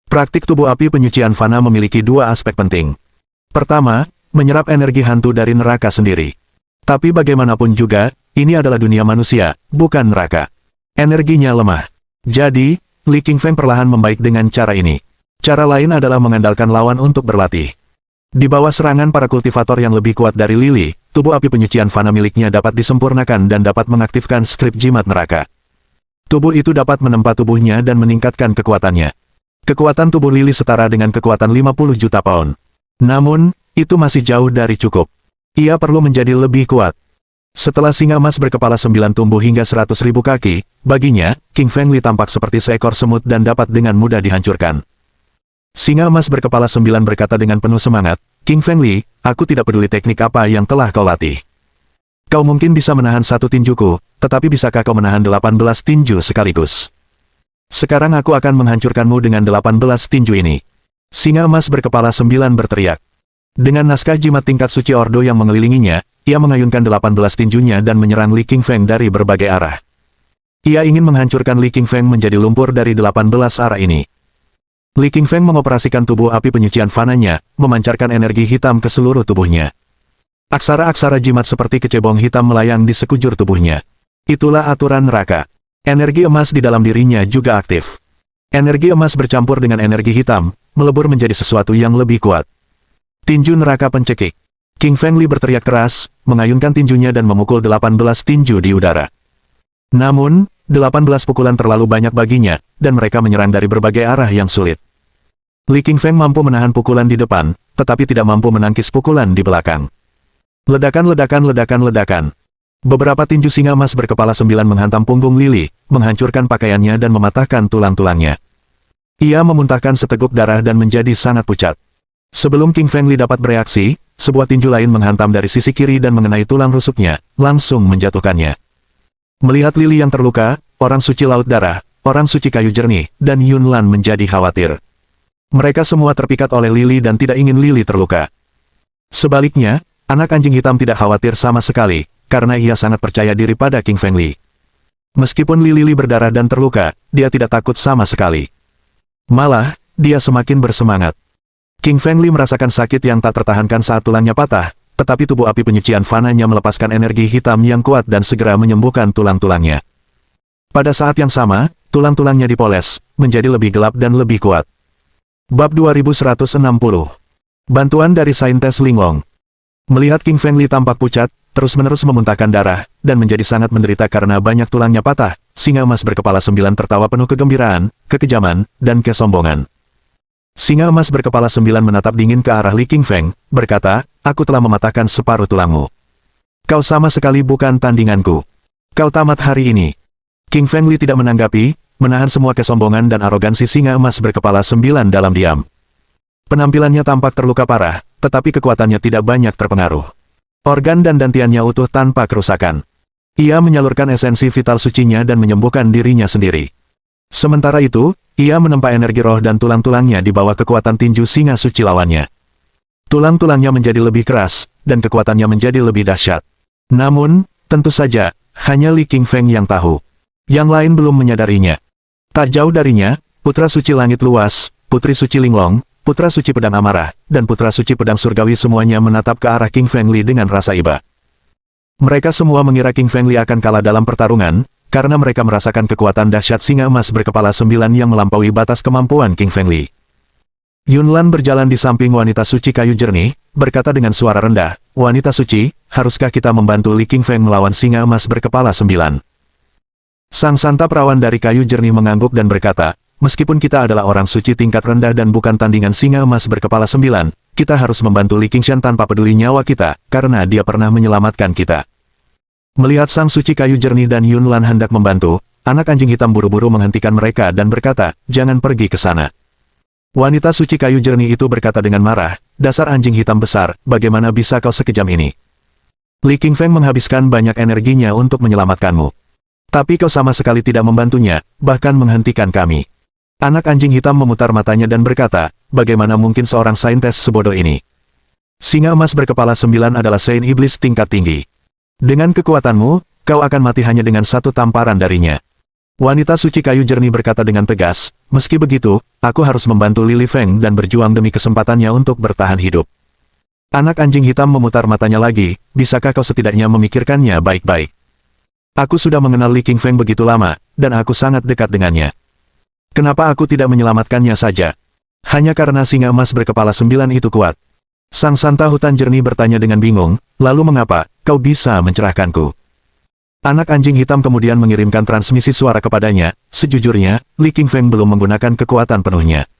Praktik tubuh api penyucian fana memiliki 2 aspek penting. Pertama, menyerap energi hantu dari neraka sendiri. Tapi bagaimanapun juga, ini adalah dunia manusia, bukan neraka. Energinya lemah. Jadi, Li King Feng perlahan membaik dengan cara ini. Cara lain adalah mengandalkan lawan untuk berlatih. Di bawah serangan para kultivator yang lebih kuat dari Lily, tubuh api penyucian fana miliknya dapat disempurnakan dan dapat mengaktifkan skrip jimat neraka. Tubuh itu dapat menempa tubuhnya dan meningkatkan kekuatannya. Kekuatan tubuh Lily setara dengan kekuatan 50 juta pound. Namun, itu masih jauh dari cukup. Ia perlu menjadi lebih kuat. Setelah singa emas berkepala 9 tumbuh hingga 100.000 kaki, baginya, King Fengli tampak seperti seekor semut dan dapat dengan mudah dihancurkan. Singa emas berkepala 9 berkata dengan penuh semangat, King Fengli, aku tidak peduli teknik apa yang telah kau latih. Kau mungkin bisa menahan 1 tinjuku, tetapi bisakah kau menahan 18 tinju sekaligus? Sekarang aku akan menghancurkanmu dengan 18 tinju ini. Singa emas berkepala 9 berteriak. Dengan naskah jimat tingkat suci Ordo yang mengelilinginya, ia mengayunkan 18 tinjunya dan menyerang Li King Feng dari berbagai arah. Ia ingin menghancurkan Li King Feng menjadi lumpur dari 18 arah ini. Li King Feng mengoperasikan tubuh api penyucian fananya, memancarkan energi hitam ke seluruh tubuhnya. Aksara-aksara jimat seperti kecebong hitam melayang di sekujur tubuhnya. Itulah aturan neraka. Energi emas di dalam dirinya juga aktif. Energi emas bercampur dengan energi hitam, melebur menjadi sesuatu yang lebih kuat. Tinju neraka pencekik. King Feng Li berteriak keras, mengayunkan tinjunya dan memukul 18 tinju di udara. Namun, 18 pukulan terlalu banyak baginya, dan mereka menyerang dari berbagai arah yang sulit. Li King Feng mampu menahan pukulan di depan, tetapi tidak mampu menangkis pukulan di belakang. Ledakan, ledakan, ledakan, ledakan. Beberapa tinju singa emas berkepala 9 menghantam punggung Lili, menghancurkan pakaiannya dan mematahkan tulang-tulangnya. Ia memuntahkan seteguk darah dan menjadi sangat pucat. Sebelum King Feng Li dapat bereaksi, sebuah tinju lain menghantam dari sisi kiri dan mengenai tulang rusuknya, langsung menjatuhkannya. Melihat Lili yang terluka, orang suci laut darah, orang suci kayu jernih, dan Yunlan menjadi khawatir. Mereka semua terpikat oleh Lili dan tidak ingin Lili terluka. Sebaliknya, anak anjing hitam tidak khawatir sama sekali, karena ia sangat percaya diri pada King Feng Li. Meskipun Lili berdarah dan terluka, dia tidak takut sama sekali. Malah, dia semakin bersemangat. King Feng Li merasakan sakit yang tak tertahankan saat tulangnya patah, tetapi tubuh api penyucian fananya melepaskan energi hitam yang kuat dan segera menyembuhkan tulang-tulangnya. Pada saat yang sama, tulang-tulangnya dipoles, menjadi lebih gelap dan lebih kuat. Bab 2160. Bantuan dari Saintes Linglong. Melihat King Feng Li tampak pucat, terus-menerus memuntahkan darah, dan menjadi sangat menderita karena banyak tulangnya patah, singa emas berkepala 9 tertawa penuh kegembiraan, kekejaman, dan kesombongan. Singa emas berkepala 9 menatap dingin ke arah Li King Feng, berkata, aku telah mematahkan separuh tulangmu. Kau sama sekali bukan tandinganku. Kau tamat hari ini. King Feng Li tidak menanggapi, menahan semua kesombongan dan arogansi singa emas berkepala 9 dalam diam. Penampilannya tampak terluka parah, tetapi kekuatannya tidak banyak terpengaruh. Organ dan dantiannya utuh tanpa kerusakan. Ia menyalurkan esensi vital sucinya dan menyembuhkan dirinya sendiri. Sementara itu, ia menempa energi roh dan tulang-tulangnya di bawah kekuatan tinju singa suci lawannya. Tulang-tulangnya menjadi lebih keras, dan kekuatannya menjadi lebih dahsyat. Namun, tentu saja, hanya Li King Feng yang tahu. Yang lain belum menyadarinya. Tak jauh darinya, Putra Suci Langit Luas, Putri Suci Linglong, Putra Suci Pedang Amarah, dan Putra Suci Pedang Surgawi semuanya menatap ke arah King Feng Li dengan rasa iba. Mereka semua mengira King Feng Li akan kalah dalam pertarungan, karena mereka merasakan kekuatan dahsyat singa emas berkepala 9 yang melampaui batas kemampuan King Feng Li. Yunlan berjalan di samping wanita suci kayu jernih, berkata dengan suara rendah, wanita suci, haruskah kita membantu Li King Feng melawan singa emas berkepala 9? Sang santa perawan dari kayu jernih mengangguk dan berkata, meskipun kita adalah orang suci tingkat rendah dan bukan tandingan singa emas berkepala 9, kita harus membantu Li Qingshan tanpa peduli nyawa kita, karena dia pernah menyelamatkan kita. Melihat sang suci kayu jernih dan Yunlan hendak membantu, anak anjing hitam buru-buru menghentikan mereka dan berkata, jangan pergi ke sana. Wanita suci kayu jernih itu berkata dengan marah, dasar anjing hitam besar, bagaimana bisa kau sekejam ini? Li King Feng menghabiskan banyak energinya untuk menyelamatkanmu. Tapi kau sama sekali tidak membantunya, bahkan menghentikan kami. Anak anjing hitam memutar matanya dan berkata, bagaimana mungkin seorang saintes sebodoh ini? Singa emas berkepala 9 adalah Saint Iblis tingkat tinggi. Dengan kekuatanmu, kau akan mati hanya dengan satu tamparan darinya. Wanita suci kayu jernih berkata dengan tegas, meski begitu, aku harus membantu Li Feng dan berjuang demi kesempatannya untuk bertahan hidup. Anak anjing hitam memutar matanya lagi, bisakah kau setidaknya memikirkannya baik-baik? Aku sudah mengenal Li King Feng begitu lama, dan aku sangat dekat dengannya. Kenapa aku tidak menyelamatkannya saja? Hanya karena singa emas berkepala 9 itu kuat. Sang santa hutan jernih bertanya dengan bingung, lalu mengapa, kau bisa mencerahkanku? Anak anjing hitam kemudian mengirimkan transmisi suara kepadanya, sejujurnya, Li King Feng belum menggunakan kekuatan penuhnya.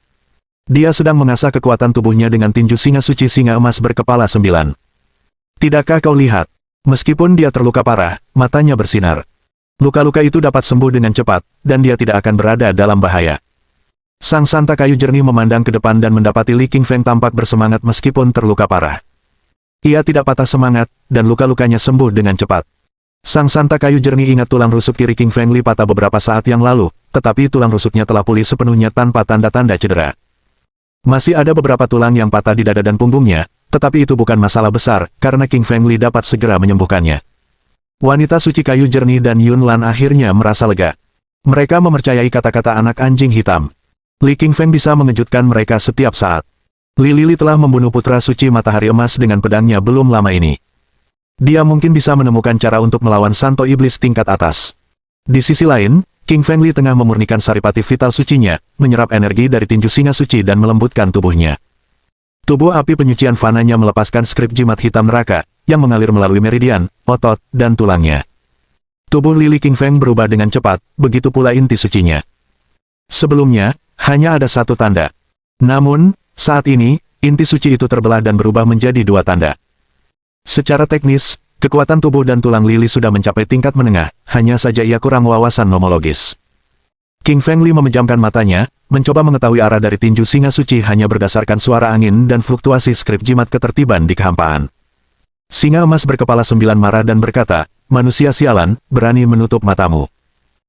Dia sedang mengasah kekuatan tubuhnya dengan tinju singa suci singa emas berkepala 9. Tidakkah kau lihat? Meskipun dia terluka parah, matanya bersinar. Luka-luka itu dapat sembuh dengan cepat, dan dia tidak akan berada dalam bahaya. Sang santa kayu jernih memandang ke depan dan mendapati Li King Feng tampak bersemangat meskipun terluka parah. Ia tidak patah semangat, dan luka-lukanya sembuh dengan cepat. Sang santa kayu jernih ingat tulang rusuk kiri King Feng Li patah beberapa saat yang lalu, tetapi tulang rusuknya telah pulih sepenuhnya tanpa tanda-tanda cedera. Masih ada beberapa tulang yang patah di dada dan punggungnya, tetapi itu bukan masalah besar, karena King Feng Li dapat segera menyembuhkannya. Wanita suci kayu jernih dan Yunlan akhirnya merasa lega. Mereka mempercayai kata-kata anak anjing hitam. Li King Feng bisa mengejutkan mereka setiap saat. Li Lili telah membunuh putra suci matahari emas dengan pedangnya belum lama ini. Dia mungkin bisa menemukan cara untuk melawan Santo Iblis tingkat atas. Di sisi lain, King Feng Li tengah memurnikan saripati vital sucinya, menyerap energi dari tinju singa suci dan melembutkan tubuhnya. Tubuh api penyucian fananya melepaskan skrip jimat hitam neraka, yang mengalir melalui meridian, otot, dan tulangnya. Tubuh Lili King Feng berubah dengan cepat, begitu pula inti sucinya. Sebelumnya, hanya ada satu tanda. Namun, saat ini, inti suci itu terbelah dan berubah menjadi dua tanda. Secara teknis, kekuatan tubuh dan tulang Lili sudah mencapai tingkat menengah, hanya saja ia kurang wawasan nomologis. King Feng Li memejamkan matanya, mencoba mengetahui arah dari tinju singa suci hanya berdasarkan suara angin dan fluktuasi skrip jimat ketertiban di kehampaan. Singa emas berkepala 9 marah dan berkata, "Manusia sialan, berani menutup matamu.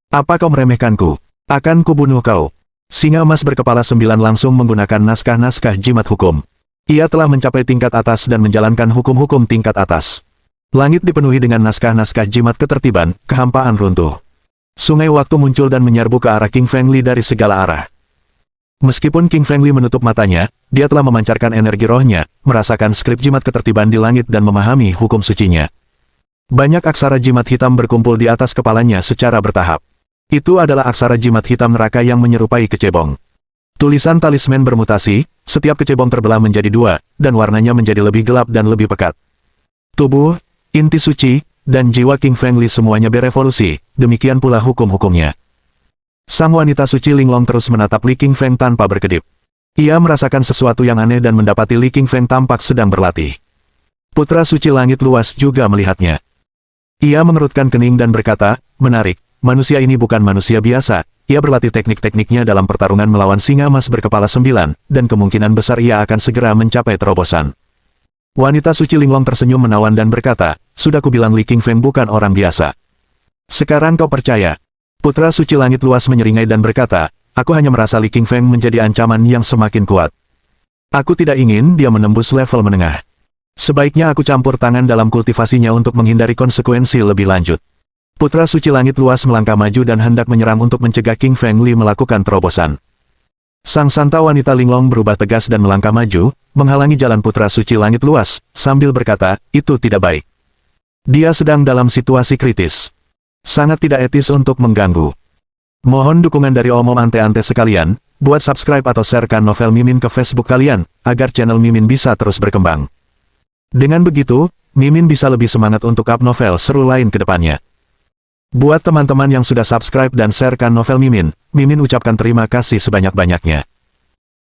Apa kau meremehkanku? Akan kubunuh kau." Singa emas berkepala 9 langsung menggunakan naskah-naskah jimat hukum. Ia telah mencapai tingkat atas dan menjalankan hukum-hukum tingkat atas. Langit dipenuhi dengan naskah-naskah jimat ketertiban, kehampaan runtuh. Sungai waktu muncul dan menyerbu ke arah King Feng Li dari segala arah. Meskipun King Feng Li menutup matanya, dia telah memancarkan energi rohnya, merasakan skrip jimat ketertiban di langit dan memahami hukum sucinya. Banyak aksara jimat hitam berkumpul di atas kepalanya secara bertahap. Itu adalah aksara jimat hitam neraka yang menyerupai kecebong. Tulisan talisman bermutasi, setiap kecebong terbelah menjadi dua, dan warnanya menjadi lebih gelap dan lebih pekat. Tubuh, inti suci, dan jiwa King Feng Li semuanya berevolusi, demikian pula hukum-hukumnya. Sang wanita suci Linglong terus menatap Li King Feng tanpa berkedip. Ia merasakan sesuatu yang aneh dan mendapati Li King Feng tampak sedang berlatih. Putra suci langit luas juga melihatnya. Ia mengerutkan kening dan berkata, "Menarik, manusia ini bukan manusia biasa. Ia berlatih teknik-tekniknya dalam pertarungan melawan singa emas berkepala 9, dan kemungkinan besar ia akan segera mencapai terobosan." Wanita suci Linglong tersenyum menawan dan berkata, "Sudah kubilang Li King Feng bukan orang biasa. Sekarang kau percaya?" Putra suci langit luas menyeringai dan berkata, "Aku hanya merasa Li King Feng menjadi ancaman yang semakin kuat. Aku tidak ingin dia menembus level menengah. Sebaiknya aku campur tangan dalam kultivasinya untuk menghindari konsekuensi lebih lanjut." Putra suci langit luas melangkah maju dan hendak menyerang untuk mencegah King Feng Li melakukan terobosan. Sang santa wanita Linglong berubah tegas dan melangkah maju, menghalangi jalan putra suci langit luas, sambil berkata, "Itu tidak baik. Dia sedang dalam situasi kritis. Sangat tidak etis untuk mengganggu." Mohon dukungan dari omom ante-ante sekalian, buat subscribe atau sharekan novel Mimin ke Facebook kalian, agar channel Mimin bisa terus berkembang. Dengan begitu, Mimin bisa lebih semangat untuk up novel seru lain ke depannya. Buat teman-teman yang sudah subscribe dan sharekan novel Mimin, Mimin ucapkan terima kasih sebanyak-banyaknya.